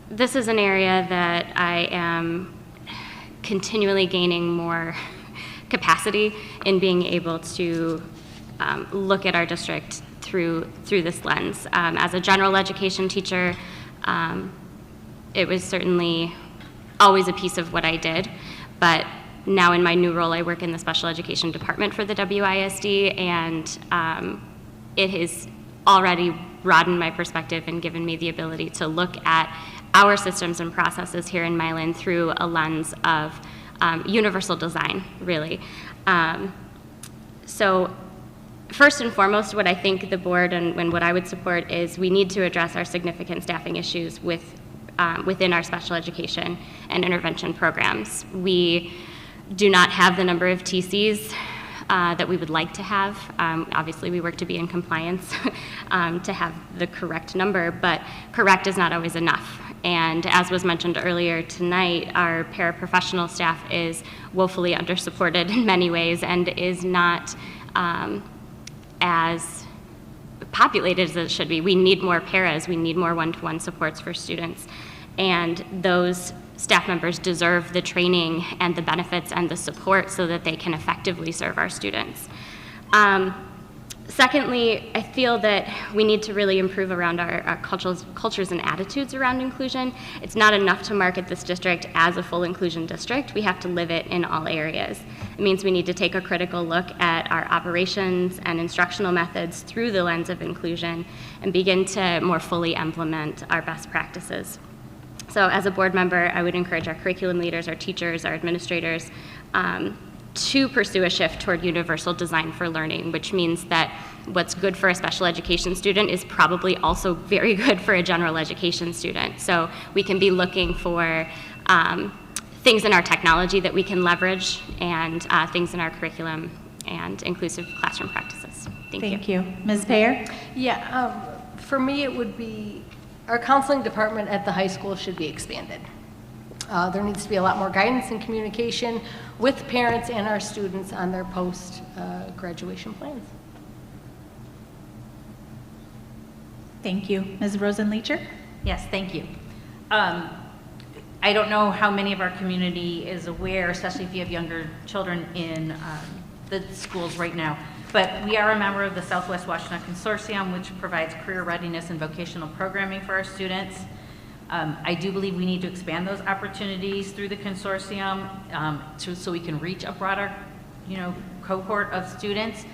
this is an area that I am continually gaining more capacity in being able to look at our district through this lens. As a general education teacher, it was certainly always a piece of what I did, but now in my new role, I work in the special education department for the WISD, and it has already broadened my perspective and given me the ability to look at our systems and processes here in Milan through a lens of universal design, really. So first and foremost, what I think the board and what I would support is we need to address our significant staffing issues within our special education and intervention programs. We do not have the number of TCs that we would like to have. Obviously, we work to be in compliance to have the correct number, but correct is not always enough. And as was mentioned earlier tonight, our paraprofessional staff is woefully undersupported in many ways and is not as populated as it should be. We need more paras, we need more one-to-one supports for students. And those staff members deserve the training and the benefits and the support so that they can effectively serve our students. Secondly, I feel that we need to really improve around our cultures and attitudes around inclusion. It's not enough to market this district as a full inclusion district. We have to live it in all areas. It means we need to take a critical look at our operations and instructional methods through the lens of inclusion and begin to more fully implement our best practices. So as a board member, I would encourage our curriculum leaders, our teachers, our administrators to pursue a shift toward universal design for learning, which means that what's good for a special education student is probably also very good for a general education student. So we can be looking for things in our technology that we can leverage, and things in our curriculum and inclusive classroom practices. Thank you. Ms. Payeur? Yeah, for me, it would be, our counseling department at the high school should be expanded. There needs to be a lot more guidance and communication with parents and our students on their post-graduation plans. Thank you. Ms. Rosen-Leacher? Yes, thank you. I don't know how many of our community is aware, especially if you have younger children in the schools right now, but we are a member of the Southwest Washtenaw Consortium, which provides career readiness and vocational programming for our students. I do believe we need to expand those opportunities through the consortium so we can reach a broader, cohort of students.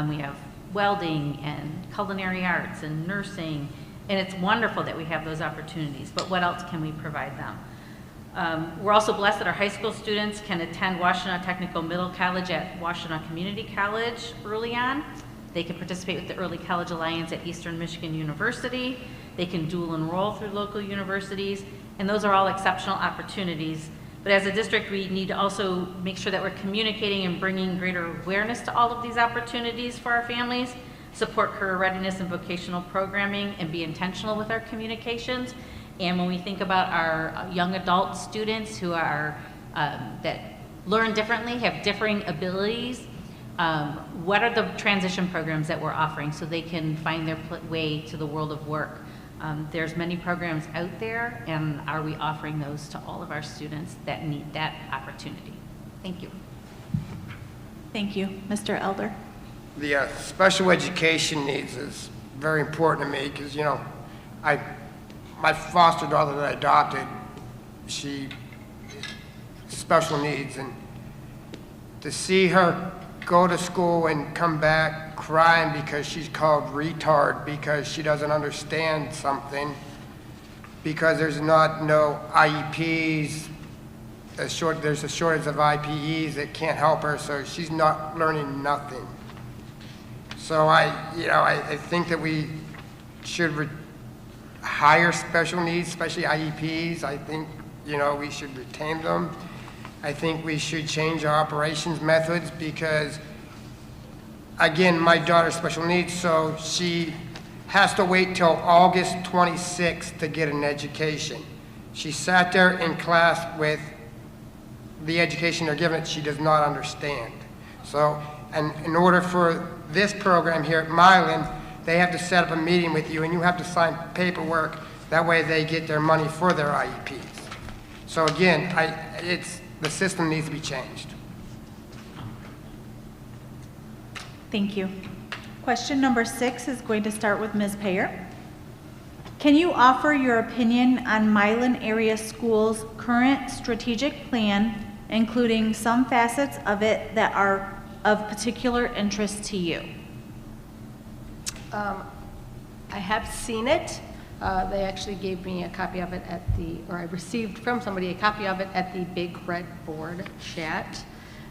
We have welding and culinary arts and nursing, and it's wonderful that we have those opportunities, but what else can we provide them? We're also blessed that our high school students can attend Washtenaw Technical Middle College at Washtenaw Community College early on. They can participate with the Early College Alliance at Eastern Michigan University. They can dual enroll through local universities, and those are all exceptional opportunities. But as a district, we need to also make sure that we're communicating and bringing greater awareness to all of these opportunities for our families, support career readiness and vocational programming, and be intentional with our communications. And when we think about our young adult students who are, that learn differently, have differing abilities, what are the transition programs that we're offering so they can find their way to the world of work? There's many programs out there, and are we offering those to all of our students that need that opportunity? Thank you. Thank you. Mr. Elder? The special education needs is very important to me because, my foster daughter that I adopted, she special needs, and to see her go to school and come back crying because she's called retard because she doesn't understand something, because there's no IEPs, there's a shortage of IPEs that can't help her, so she's not learning nothing. So I think that we should hire special needs, especially IEPs. I think, we should retain them. I think we should change our operations methods because, again, my daughter's special needs, so she has to wait till August 26th to get an education. She sat there in class with the education they're giving it, she does not understand. So, and in order for this program here at Milan, they have to set up a meeting with you and you have to sign paperwork. That way they get their money for their IEPs. So again, the system needs to be changed. Thank you. Question number 6 is going to start with Ms. Payeur. Can you offer your opinion on Milan area schools' current strategic plan, including some facets of it that are of particular interest to you? I have seen it. They actually gave me a copy of it I received from somebody a copy of it at the Big Red Board chat.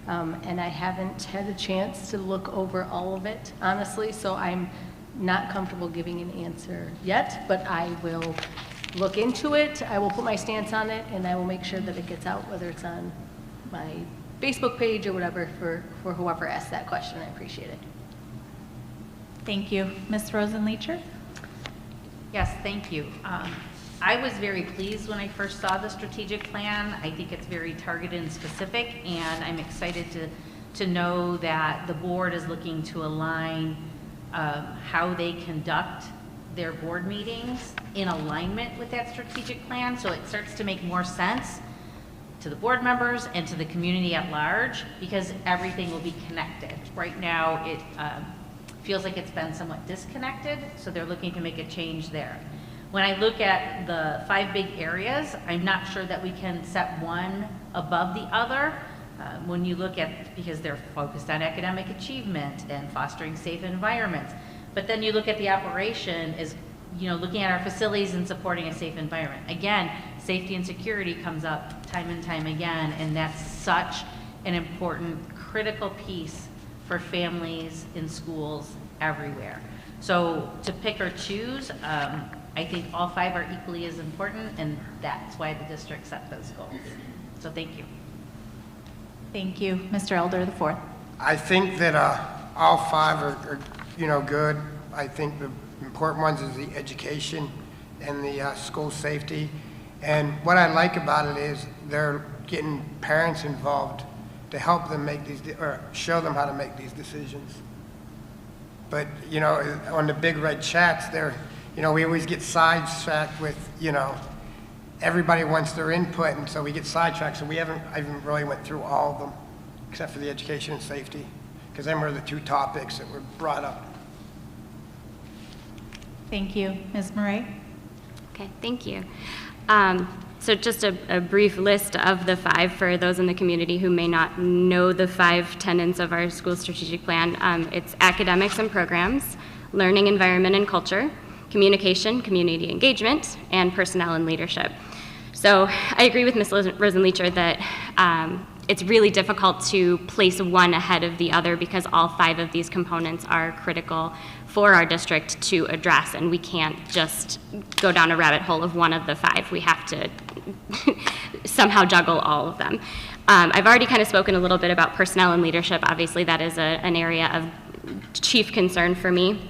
And I haven't had a chance to look over all of it, honestly, so I'm not comfortable giving an answer yet, but I will look into it, I will put my stance on it, and I will make sure that it gets out, whether it's on my Facebook page or whatever, for whoever asked that question. I appreciate it. Thank you. Ms. Rosen-Leacher? Yes, thank you. I was very pleased when I first saw the strategic plan. I think it's very targeted and specific, and I'm excited to know that the board is looking to align how they conduct their board meetings in alignment with that strategic plan, so it starts to make more sense to the board members and to the community at large, because everything will be connected. Right now, it feels like it's been somewhat disconnected, so they're looking to make a change there. When I look at the 5 big areas, I'm not sure that we can set one above the other. When you look at, because they're focused on academic achievement and fostering safe environments, but then you look at the operation is, looking at our facilities and supporting a safe environment. Again, safety and security comes up time and time again, and that's such an important, critical critical piece for families in schools everywhere. So to pick or choose, I think all 5 are equally as important, and that's why the district set those goals. So thank you. Thank you. Mr. Elder the fourth. I think that all 5 are good. I think the important ones is the education and the school safety. And what I like about it is they're getting parents involved to help them make these, or show them how to make these decisions. But, on the big red chats, we always get sidetracked with, everybody wants their input, and so we get sidetracked. So I haven't really went through all of them, except for the education and safety, because them were the 2 topics that were brought up. Thank you. Ms. Meray? Okay, thank you. So just a brief list of the 5 for those in the community who may not know the 5 tenets of our school strategic plan. It's academics and programs, learning environment and culture, communication, community engagement, and personnel and leadership. So I agree with Ms. Rosen-Leacher that it's really difficult to place one ahead of the other because all 5 of these components are critical for our district to address, and we can't just go down a rabbit hole of one of the 5. We have to somehow juggle all of them. I've already kind of spoken a little bit about personnel and leadership. Obviously, that is an area of chief concern for me.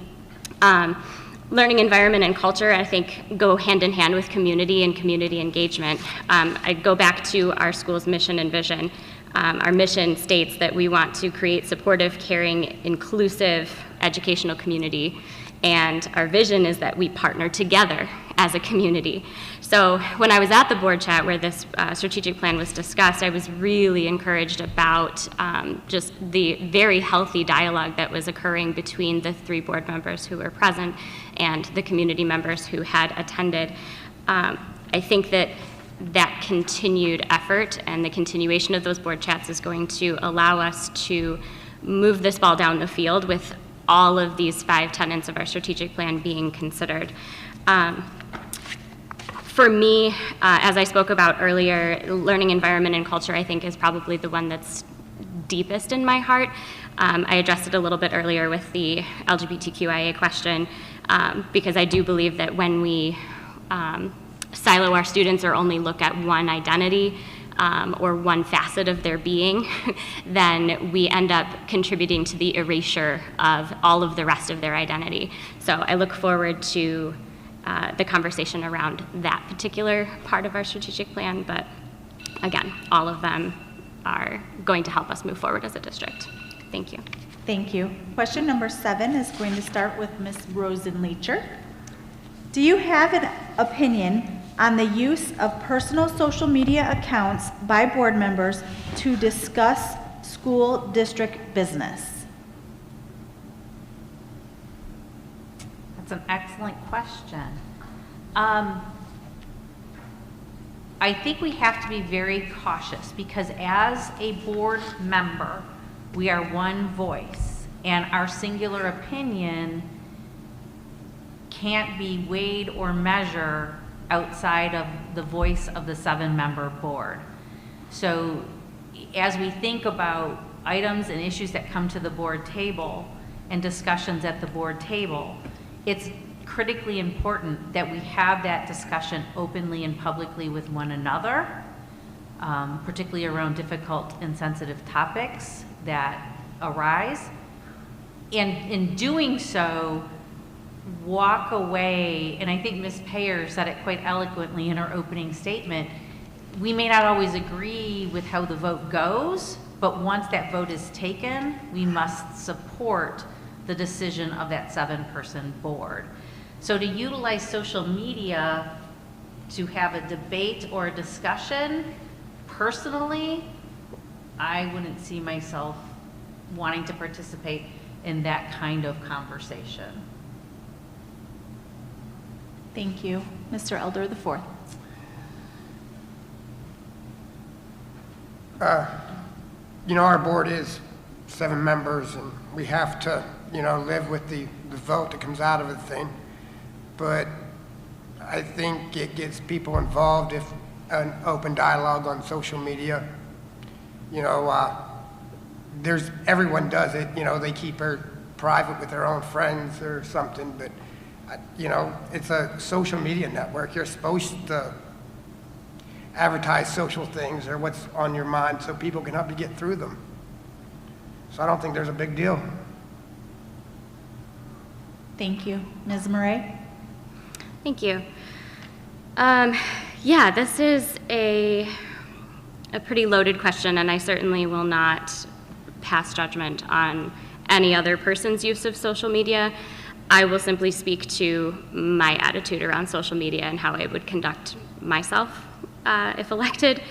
Learning environment and culture, I think, go hand in hand with community and community engagement. I go back to our school's mission and vision. Our mission states that we want to create supportive, caring, inclusive educational community, and our vision is that we partner together as a community. So when I was at the board chat where this strategic plan was discussed, I was really encouraged about just the very healthy dialogue that was occurring between the 3 board members who were present and the community members who had attended. I think that continued effort and the continuation of those board chats is going to allow us to move this ball down the field with all of these 5 tenets of our strategic plan being considered. For me, as I spoke about earlier, learning environment and culture, I think, is probably the one that's deepest in my heart. I addressed it a little bit earlier with the LGBTQIA question, because I do believe that when we silo our students or only look at one identity or one facet of their being, then we end up contributing to the erasure of all of the rest of their identity. So I look forward to the conversation around that particular part of our strategic plan, but again, all of them are going to help us move forward as a district. Thank you. Thank you. Question number 7 is going to start with Ms. Rosen-Leacher. Do you have an opinion on the use of personal social media accounts by board members to discuss school district business? That's an excellent question. I think we have to be very cautious because as a board member, we are one voice, and our singular opinion can't be weighed or measured outside of the voice of the 7-member board. So as we think about items and issues that come to the board table and discussions at the board table, it's critically important that we have that discussion openly and publicly with one another, particularly around difficult and sensitive topics that arise. And in doing so, walk away, and I think Ms. Payeur said it quite eloquently in her opening statement, we may not always agree with how the vote goes, but once that vote is taken, we must support the decision of that 7-person board. So to utilize social media to have a debate or a discussion, personally, I wouldn't see myself wanting to participate in that kind of conversation. Thank you. Mr. Elder the fourth. Our board is 7 members, and we have to, live with the vote that comes out of the thing. But I think it gets people involved if an open dialogue on social media, everyone does it, they keep her private with their own friends or something, but, it's a social media network. You're supposed to advertise social things or what's on your mind so people can help you get through them. So I don't think there's a big deal. Thank you. Ms. Meray? Thank you. Yeah, this is a pretty loaded question, and I certainly will not pass judgment on any other person's use of social media. I will simply speak to my attitude around social media and how I would conduct myself if elected.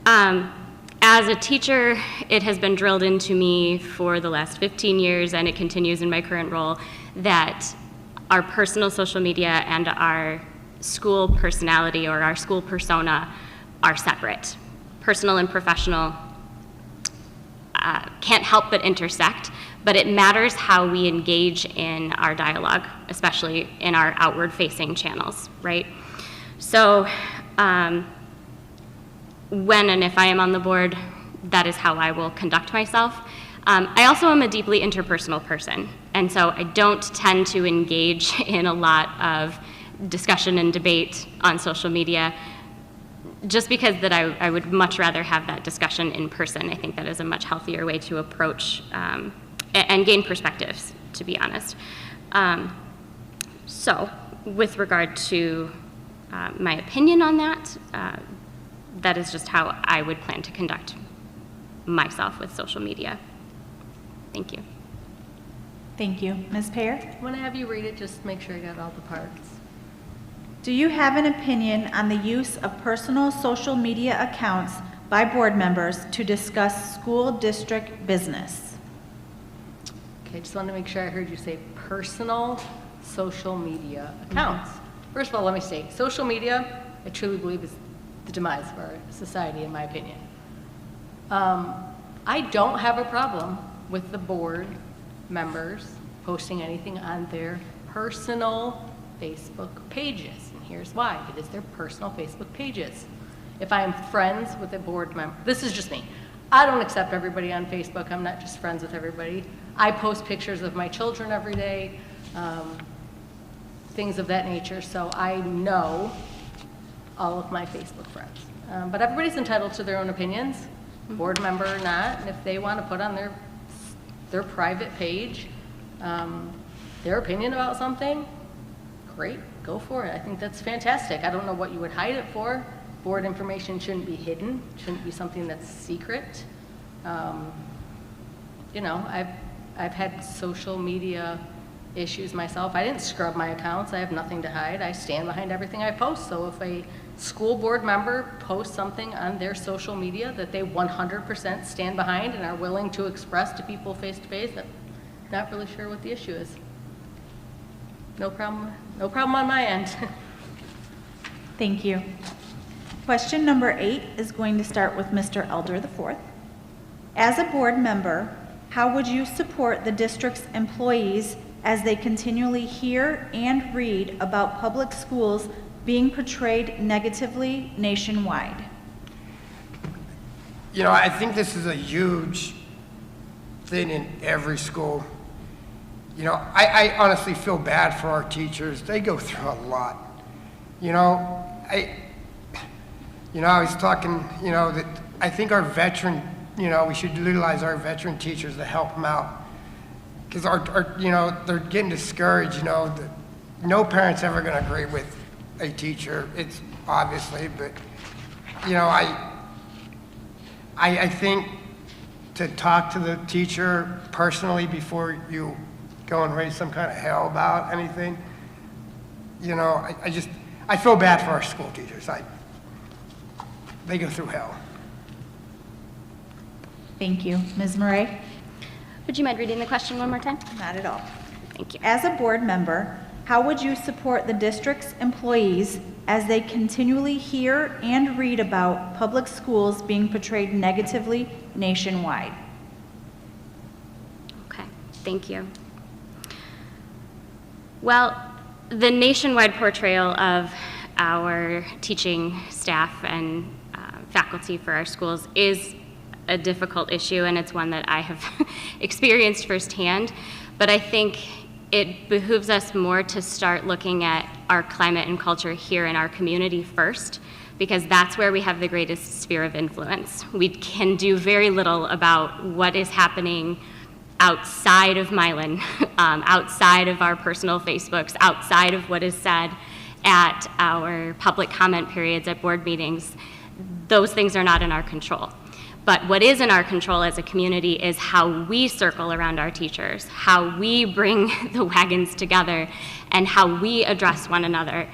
As a teacher, it has been drilled into me for the last 15 years, and it continues in my current role, that our personal social media and our school personality or our school persona are separate. Personal and professional can't help but intersect, but it matters how we engage in our dialogue, especially in our outward-facing channels, right? So when and if I am on the board, that is how I will conduct myself. I also am a deeply interpersonal person, and so I don't tend to engage in a lot of discussion and debate on social media, just because that I would much rather have that discussion in person. I think that is a much healthier way to approach and gain perspectives, to be honest. So with regard to my opinion on that, that is just how I would plan to conduct myself with social media. Thank you. Thank you. Ms. Payeur? I want to have you read it, just make sure I got all the parts. Do you have an opinion on the use of personal social media accounts by board members to discuss school district business? Okay, just wanted to make sure I heard you say personal social media accounts. First of all, let me say, social media, I truly believe is the demise of our society, in my opinion. I don't have a problem with the board members posting anything on their personal Facebook pages. And here's why. It is their personal Facebook pages. If I am friends with a board member, this is just me. I don't accept everybody on Facebook. I'm not just friends with everybody. I post pictures of my children every day, things of that nature, so I know all of my Facebook friends. But everybody's entitled to their own opinions, board member or not, and if they want to put on their private page their opinion about something, great, go for it. I think that's fantastic. I don't know what you would hide it for. Board information shouldn't be hidden, shouldn't be something that's secret. You know, I've had social media issues myself. I didn't scrub my accounts. I have nothing to hide. I stand behind everything I post. So if a school board member posts something on their social media that they 100% stand behind and are willing to express to people face to face, I'm not really sure what the issue is. No problem on my end. Thank you. Question number 8 is going to start with Mr. Elder IV. As a board member, how would you support the district's employees as they continually hear and read about public schools being portrayed negatively nationwide? You know, I think this is a huge thing in every school. You know, I honestly feel bad for our teachers. They go through a lot. You know, I was talking, that I think our veteran, we should utilize our veteran teachers to help them out. Because they're getting discouraged, no parent's ever gonna agree with a teacher, it's obviously, but, I think to talk to the teacher personally before you go and raise some kind of hell about anything, I feel bad for our school teachers. They go through hell. Thank you. Ms. Meray? Would you mind reading the question one more time? Not at all. Thank you. As a board member, how would you support the district's employees as they continually hear and read about public schools being portrayed negatively nationwide? Okay, thank you. Well, the nationwide portrayal of our teaching staff and faculty for our schools is a difficult issue, and it's one that I have experienced firsthand. But I think it behooves us more to start looking at our climate and culture here in our community first, because that's where we have the greatest sphere of influence. We can do very little about what is happening outside of Milan, outside of our personal Facebooks, outside of what is said at our public comment periods at board meetings. Those things are not in our control. But what is in our control as a community is how we circle around our teachers, how we bring the wagons together, and how we address one another.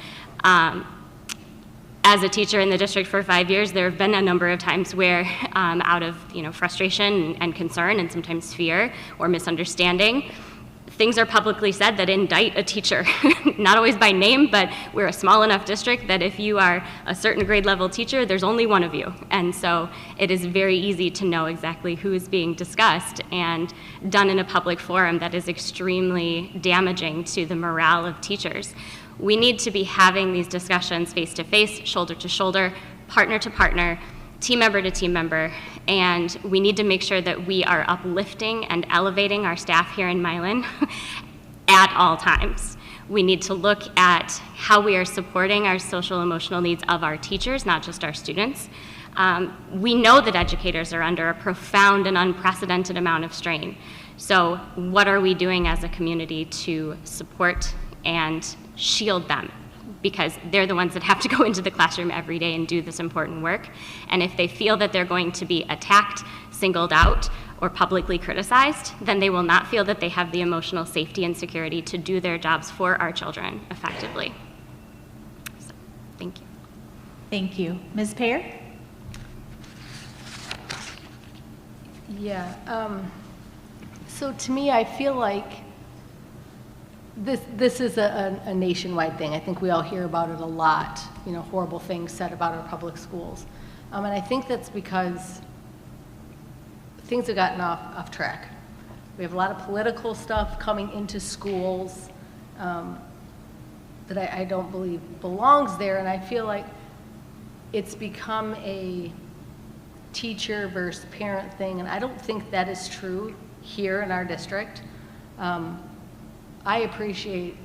As a teacher in the district for 5 years, there have been a number of times where, out of frustration and concern and sometimes fear or misunderstanding, things are publicly said that indict a teacher, not always by name, but we're a small enough district that if you are a certain grade level teacher, there's only one of you. And so it is very easy to know exactly who is being discussed, and done in a public forum that is extremely damaging to the morale of teachers. We need to be having these discussions face to face, shoulder to shoulder, partner to partner, team member to team member, and we need to make sure that we are uplifting and elevating our staff here in Milan at all times. We need to look at how we are supporting our social emotional needs of our teachers, not just our students. We know that educators are under a profound and unprecedented amount of strain. So what are we doing as a community to support and shield them? Because they're the ones that have to go into the classroom every day and do this important work. And if they feel that they're going to be attacked, singled out, or publicly criticized, then they will not feel that they have the emotional safety and security to do their jobs for our children effectively. So, thank you. Thank you. Ms. Payeur? Yeah, so to me, I feel like this is a nationwide thing. I think we all hear about it a lot, horrible things said about our public schools. And I think that's because things have gotten off track. We have a lot of political stuff coming into schools that I don't believe belongs there, and I feel like it's become a teacher versus parent thing, and I don't think that is true here in our district. I appreciate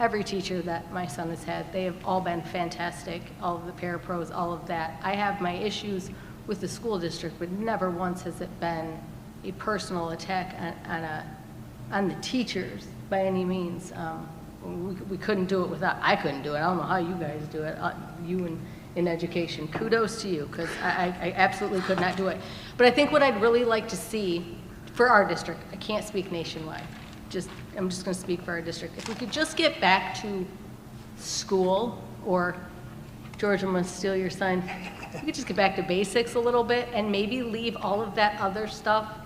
every teacher that my son has had. They have all been fantastic, all of the parapros, all of that. I have my issues with the school district, but never once has it been a personal attack on the teachers by any means. We couldn't do it without, I couldn't do it. I don't know how you guys do it, you in education. Kudos to you, because I absolutely could not do it. But I think what I'd really like to see for our district, I can't speak nationwide, I'm just going to speak for our district. If we could just get back to school, or George, I'm going to steal your sign. If we could just get back to basics a little bit and maybe leave all of that other stuff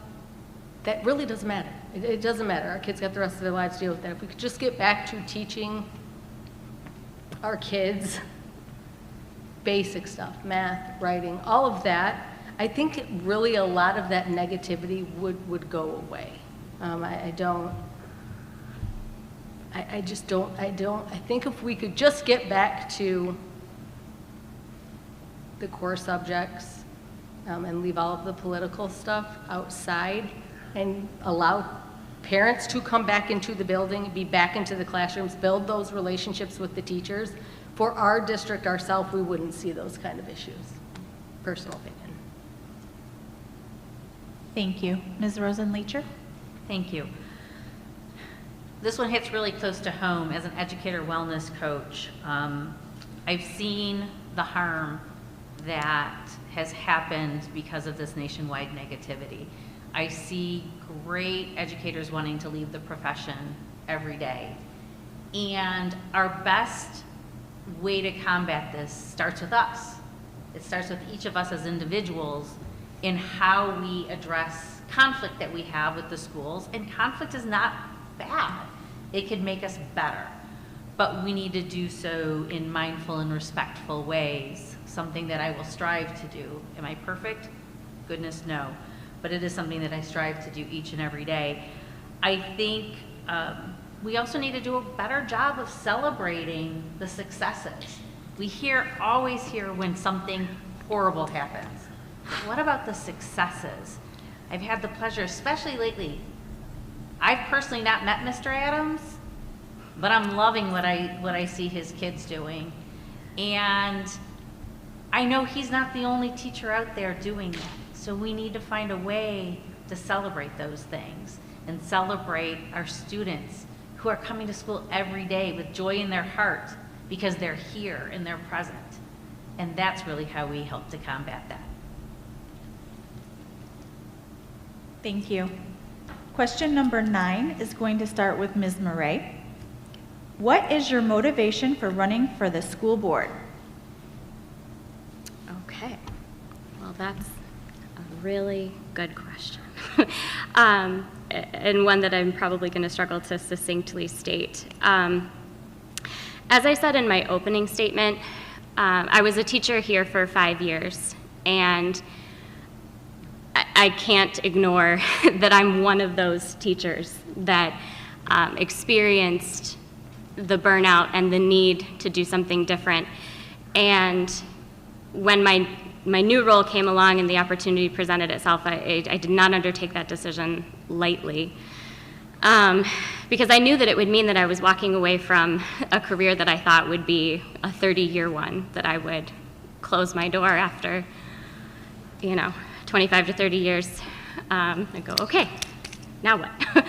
that really doesn't matter. It doesn't matter. Our kids got the rest of their lives to deal with that. If we could just get back to teaching our kids basic stuff, math, writing, all of that, I think really a lot of that negativity would go away. I think if we could just get back to the core subjects and leave all of the political stuff outside and allow parents to come back into the building, be back into the classrooms, build those relationships with the teachers, for our district ourselves, we wouldn't see those kind of issues. Personal opinion. Thank you. Ms. Rosen-Leacher? Thank you. This one hits really close to home. As an educator wellness coach, I've seen the harm that has happened because of this nationwide negativity. I see great educators wanting to leave the profession every day. And our best way to combat this starts with us. It starts with each of us as individuals in how we address conflict that we have with the schools. And conflict is not bad. It could make us better. But we need to do so in mindful and respectful ways, something that I will strive to do. Am I perfect? Goodness, no. But it is something that I strive to do each and every day. I think we also need to do a better job of celebrating the successes. We always hear when something horrible happens. What about the successes? I've had the pleasure, especially lately, I've personally not met Mr. Adams, but I'm loving what I see his kids doing. And I know he's not the only teacher out there doing that. So we need to find a way to celebrate those things and celebrate our students who are coming to school every day with joy in their heart because they're here and they're present. And that's really how we help to combat that. Thank you. Question number 9 is going to start with Ms. Meray. What is your motivation for running for the school board? Okay, well, that's a really good question. And one that I'm probably going to struggle to succinctly state. As I said in my opening statement, I was a teacher here for 5 years, and I can't ignore that I'm one of those teachers that experienced the burnout and the need to do something different. And when my new role came along and the opportunity presented itself, I did not undertake that decision lightly, because I knew that it would mean that I was walking away from a career that I thought would be a 30-year one, that I would close my door after, 25 to 30 years, and go, okay, now what?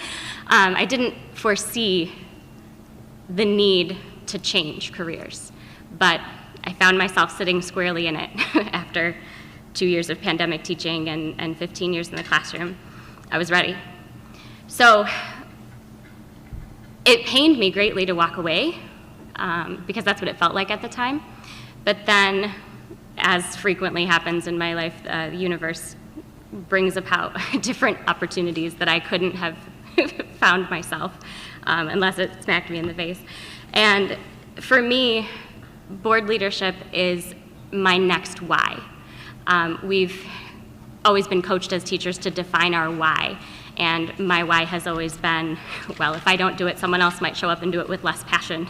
I didn't foresee the need to change careers, but I found myself sitting squarely in it after 2 years of pandemic teaching and 15 years in the classroom. I was ready. So it pained me greatly to walk away, because that's what it felt like at the time. But then, as frequently happens in my life, the universe brings about different opportunities that I couldn't have found myself unless it smacked me in the face. And for me, board leadership is my next why. We've always been coached as teachers to define our why, and my why has always been, well, if I don't do it, someone else might show up and do it with less passion.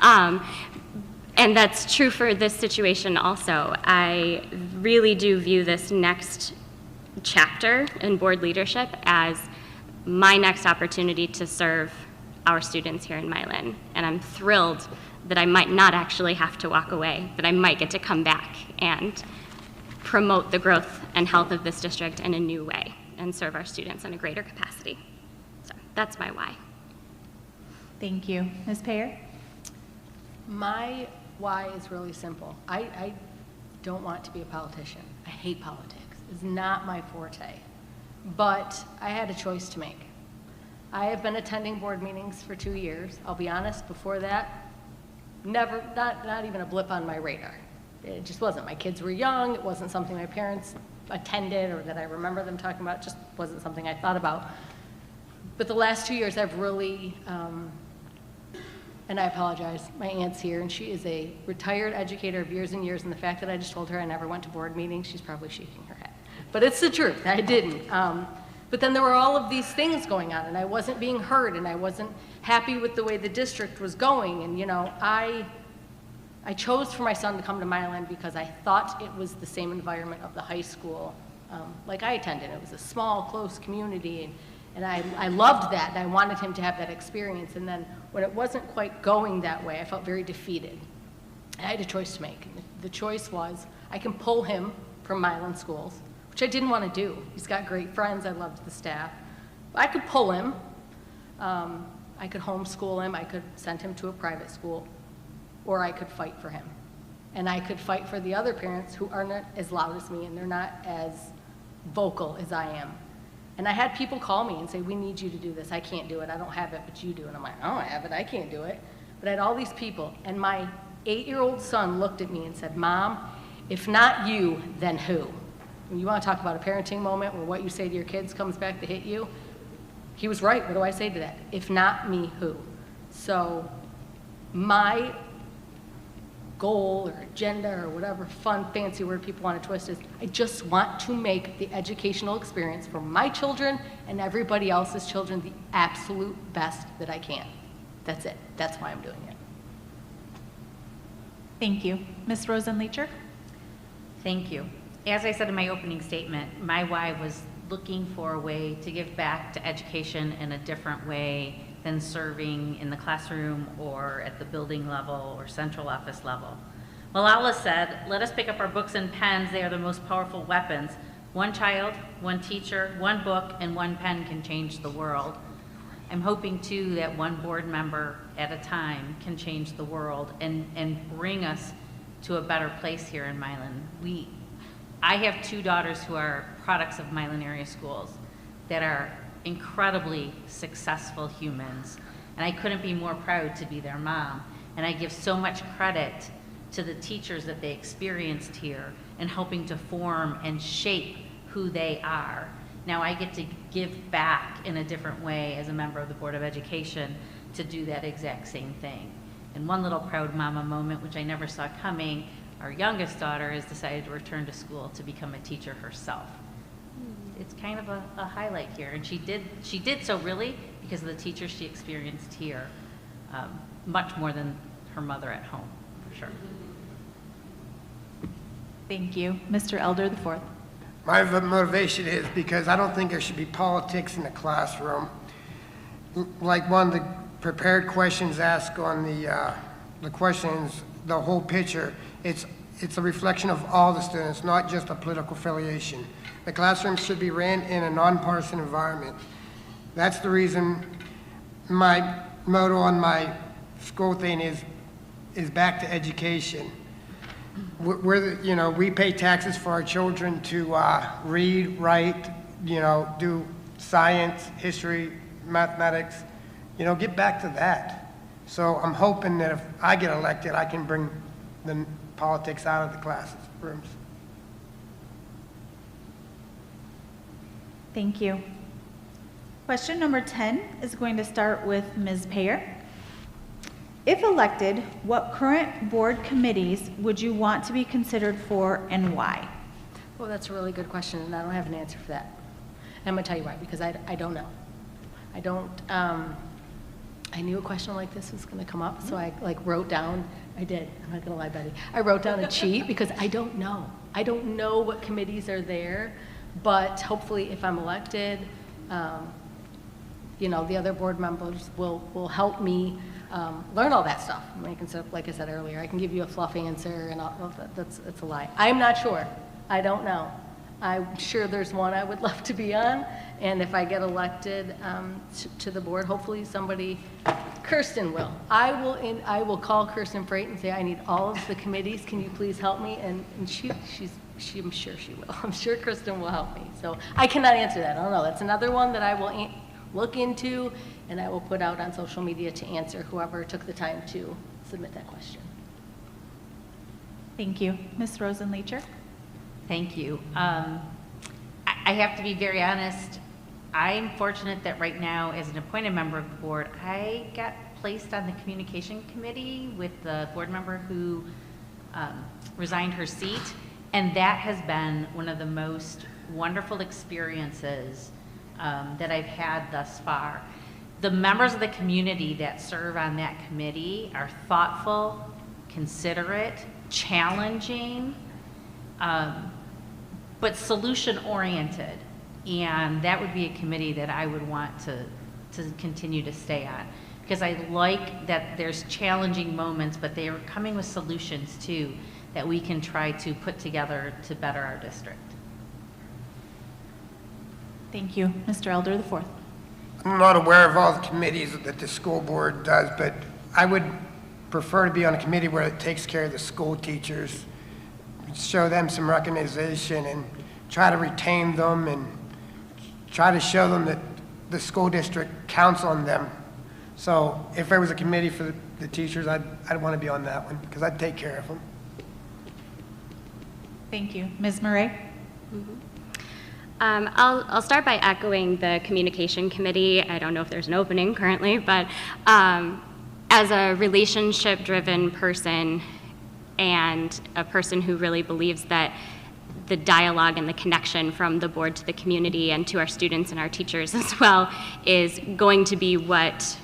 And that's true for this situation also. I really do view this next chapter in board leadership as my next opportunity to serve our students here in Milan. And I'm thrilled that I might not actually have to walk away, that I might get to come back and promote the growth and health of this district in a new way and serve our students in a greater capacity. So that's my why. Thank you. Ms. Payeur? My why is really simple. I don't want to be a politician. I hate politics. It's not my forte. But I had a choice to make. I have been attending board meetings for 2 years. I'll be honest, before that, never, not even a blip on my radar. It just wasn't. My kids were young. It wasn't something my parents attended or that I remember them talking about. It just wasn't something I thought about. But the last 2 years, I've really, and I apologize, my aunt's here, and she is a retired educator of years and years, and the fact that I just told her I never went to board meetings, she's probably shaking her head. But it's the truth. I didn't. But then there were all of these things going on, and I wasn't being heard, and I wasn't happy with the way the district was going. And, I chose for my son to come to Milan because I thought it was the same environment of the high school like I attended. It was a small, close community, and I loved that, and I wanted him to have that experience. And then when it wasn't quite going that way, I felt very defeated. I had a choice to make. And the choice was I can pull him from Milan schools, which I didn't want to do. He's got great friends. I loved the staff. I could pull him. I could homeschool him. I could send him to a private school, or I could fight for him. And I could fight for the other parents who aren't as loud as me and they're not as vocal as I am. And I had people call me and say, we need you to do this. I can't do it. I don't have it, but you do. And I'm like, I don't have it. I can't do it. But I had all these people. And my 8-year-old son looked at me and said, Mom, if not you, then who? When you want to talk about a parenting moment where what you say to your kids comes back to hit you, he was right. What do I say to that? If not me, who? So my goal or agenda or whatever fun, fancy word people want to twist is, I just want to make the educational experience for my children and everybody else's children the absolute best that I can. That's it. That's why I'm doing it. Thank you. Ms. Rosen-Leacher? Thank you. as I said in my opening statement, my why was looking for a way to give back to education in a different way than serving in the classroom or at the building level or central office level. Malala said, "Let us pick up our books and pens. They are the most powerful weapons. One child, one teacher, one book, and one pen can change the world." I'm hoping too that one board member at a time can change the world and bring us to a better place here in Milan. I have 2 daughters who are products of Milan area schools that are incredibly successful humans, and I couldn't be more proud to be their mom. And I give so much credit to the teachers that they experienced here and helping to form and shape who they are. Now I get to give back in a different way as a member of the Board of Education to do that exact same thing. And one little proud mama moment, which I never saw coming, our youngest daughter has decided to return to school to become a teacher herself. It's kind of a highlight here, and she did so really because of the teachers she experienced here, much more than her mother at home, for sure. Thank you. Mr. Elder the fourth. My motivation is because I don't think there should be politics in the classroom. Like one of the prepared questions asked on the questions, the whole picture, it's a reflection of all the students, not just a political affiliation. The classroom should be ran in a nonpartisan environment. That's the reason my motto on my school thing is back to education. We pay taxes for our children to read, write, do science, history, mathematics, get back to that. So I'm hoping that if I get elected, I can bring the politics out of the classrooms. Thank you. Question number 10 is going to start with Ms. Payeur. If elected, what current board committees would you want to be considered for and why? Well, that's a really good question, and I don't have an answer for that. And I'm going to tell you why, because I don't know. I knew a question like this was going to come up, so I wrote down, I'm not going to lie, Betty. I wrote down a sheet because I don't know. I don't know what committees are there, but hopefully if I'm elected, the other board members will help me learn all that stuff. Like I said earlier, I can give you a fluff answer and all of that. That's a lie. I'm not sure. I don't know. I'm sure there's one I would love to be on, and if I get elected to the board, hopefully Kirsten will. I will call Kirsten Freight and say, I need all of the committees. Can you please help me? And I'm sure she will. I'm sure Kirsten will help me. So I cannot answer that. I don't know. That's another one that I will look into, and I will put out on social media to answer whoever took the time to submit that question. Thank you. Ms. Rosen-Leacher. Thank you. I have to be very honest. I'm fortunate that right now, as an appointed member of the board, I got placed on the communication committee with the board member who resigned her seat, and that has been one of the most wonderful experiences that I've had thus far. The members of the community that serve on that committee are thoughtful, considerate, challenging, but solution-oriented. And that would be a committee that I would want to continue to stay on. Because I like that there's challenging moments, but they are coming with solutions too, that we can try to put together to better our district. Thank you. Mr. Elder the fourth. I'm not aware of all the committees that the school board does, but I would prefer to be on a committee where it takes care of the school teachers, show them some recognition and try to retain them and try to show them that the school district counts on them. So if there was a committee for the teachers, I'd want to be on that one because I'd take care of them. Thank you. Ms. Meray. I'll start by echoing the communication committee. I don't know if there's an opening currently, but as a relationship-driven person and a person who really believes that the dialogue and the connection from the board to the community and to our students and our teachers as well is going to be what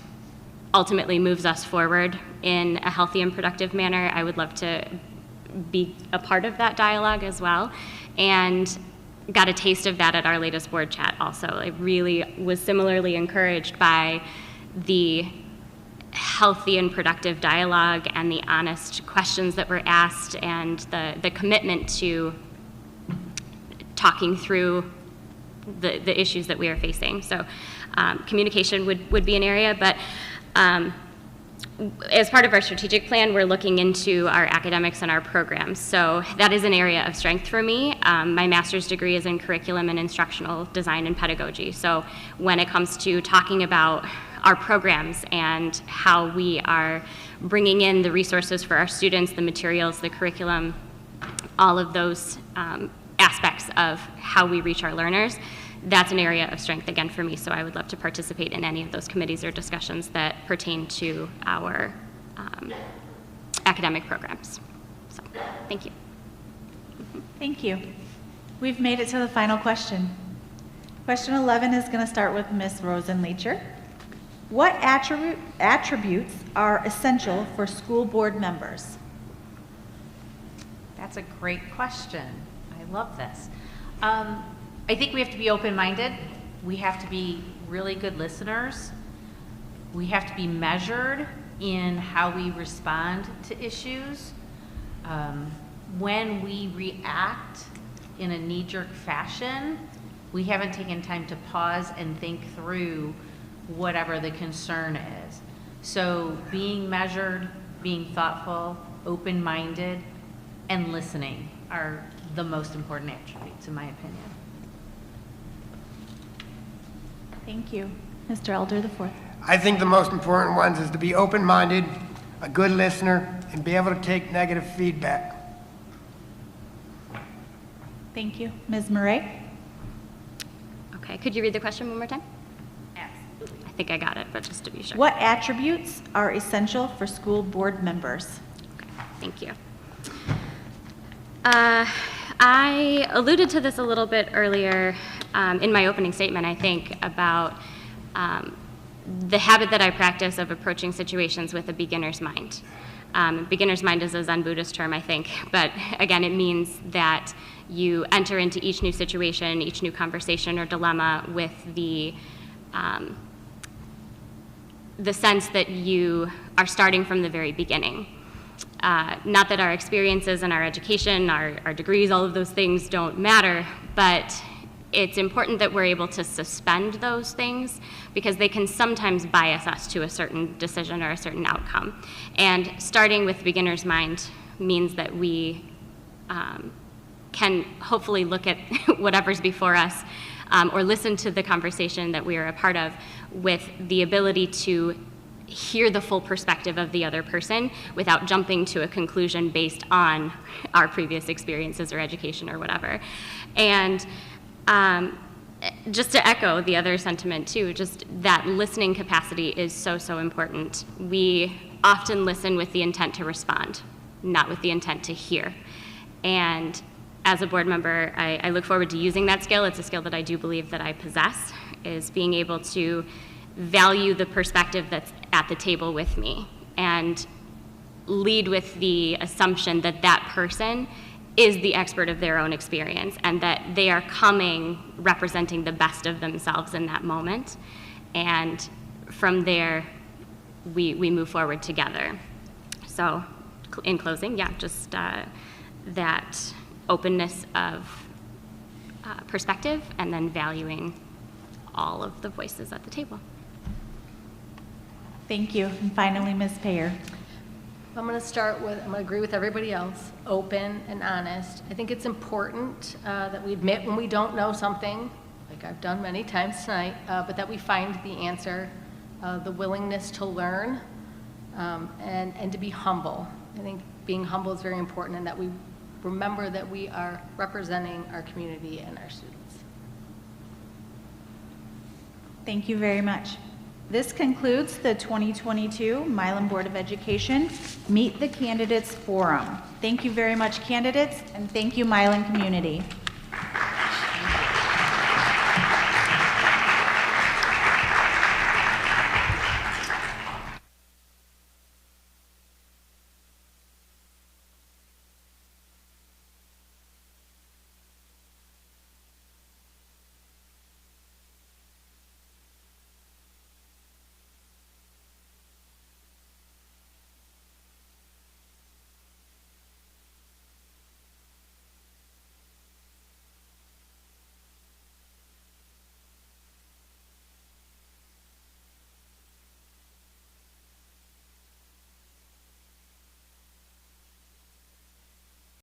ultimately moves us forward in a healthy and productive manner. I would love to be a part of that dialogue as well. and got a taste of that at our latest board chat also. I really was similarly encouraged by the healthy and productive dialogue and the honest questions that were asked and the commitment to talking through the issues that we are facing. So communication would be an area, but as part of our strategic plan, we're looking into our academics and our programs. So that is an area of strength for me. My master's degree is in curriculum and instructional design and pedagogy. So when it comes to talking about our programs and how we are bringing in the resources for our students, the materials, the curriculum, all of those aspects of how we reach our learners, that's an area of strength again for me. So I would love to participate in any of those committees or discussions that pertain to our academic programs. So thank you. Thank you. We've made it to the final question. Question 11 is going to start with Ms. Rosen-Leacher. What attributes are essential for school board members? That's a great question. I love this. I think we have to be open-minded. We have to be really good listeners. We have to be measured in how we respond to issues. When we react in a knee-jerk fashion, we haven't taken time to pause and think through whatever the concern is. So being measured, being thoughtful, open-minded, and listening are the most important attributes, in my opinion. Thank you. Mr. Elder the fourth. I think the most important ones is to be open-minded, a good listener, and be able to take negative feedback. Thank you. Ms. Meray? Okay, could you read the question one more time? Absolutely. I think I got it, but just to be sure. What attributes are essential for school board members? Okay, thank you. I alluded to this a little bit earlier in my opening statement, I think, about the habit that I practice of approaching situations with a beginner's mind. Beginner's mind is a Zen Buddhist term, I think, but again, it means that you enter into each new situation, each new conversation or dilemma with the sense that you are starting from the very beginning. Not that our experiences and our education, our degrees, all of those things don't matter, but it's important that we're able to suspend those things because they can sometimes bias us to a certain decision or a certain outcome. And starting with beginner's mind means that we can hopefully look at whatever's before us or listen to the conversation that we are a part of with the ability to hear the full perspective of the other person without jumping to a conclusion based on our previous experiences or education or whatever. And just to echo the other sentiment too, just that listening capacity is so, so important. We often listen with the intent to respond, not with the intent to hear. And as a board member, I look forward to using that skill. It's a skill that I do believe that I possess, is being able to value the perspective that's at the table with me and lead with the assumption that that person is the expert of their own experience and that they are coming representing the best of themselves in that moment. And from there, we move forward together. So in closing, yeah, just that openness of perspective and then valuing all of the voices at the table. Thank you. And finally, Ms. Payeur. I'm going to start with, I'm going to agree with everybody else, open and honest. I think it's important that we admit when we don't know something, like I've done many times tonight, but that we find the answer, the willingness to learn, and to be humble. I think being humble is very important, and that we remember that we are representing our community and our students. Thank you very much. This concludes the 2022 Milan Board of Education Meet the Candidates Forum. Thank you very much, candidates, and thank you, Milan community.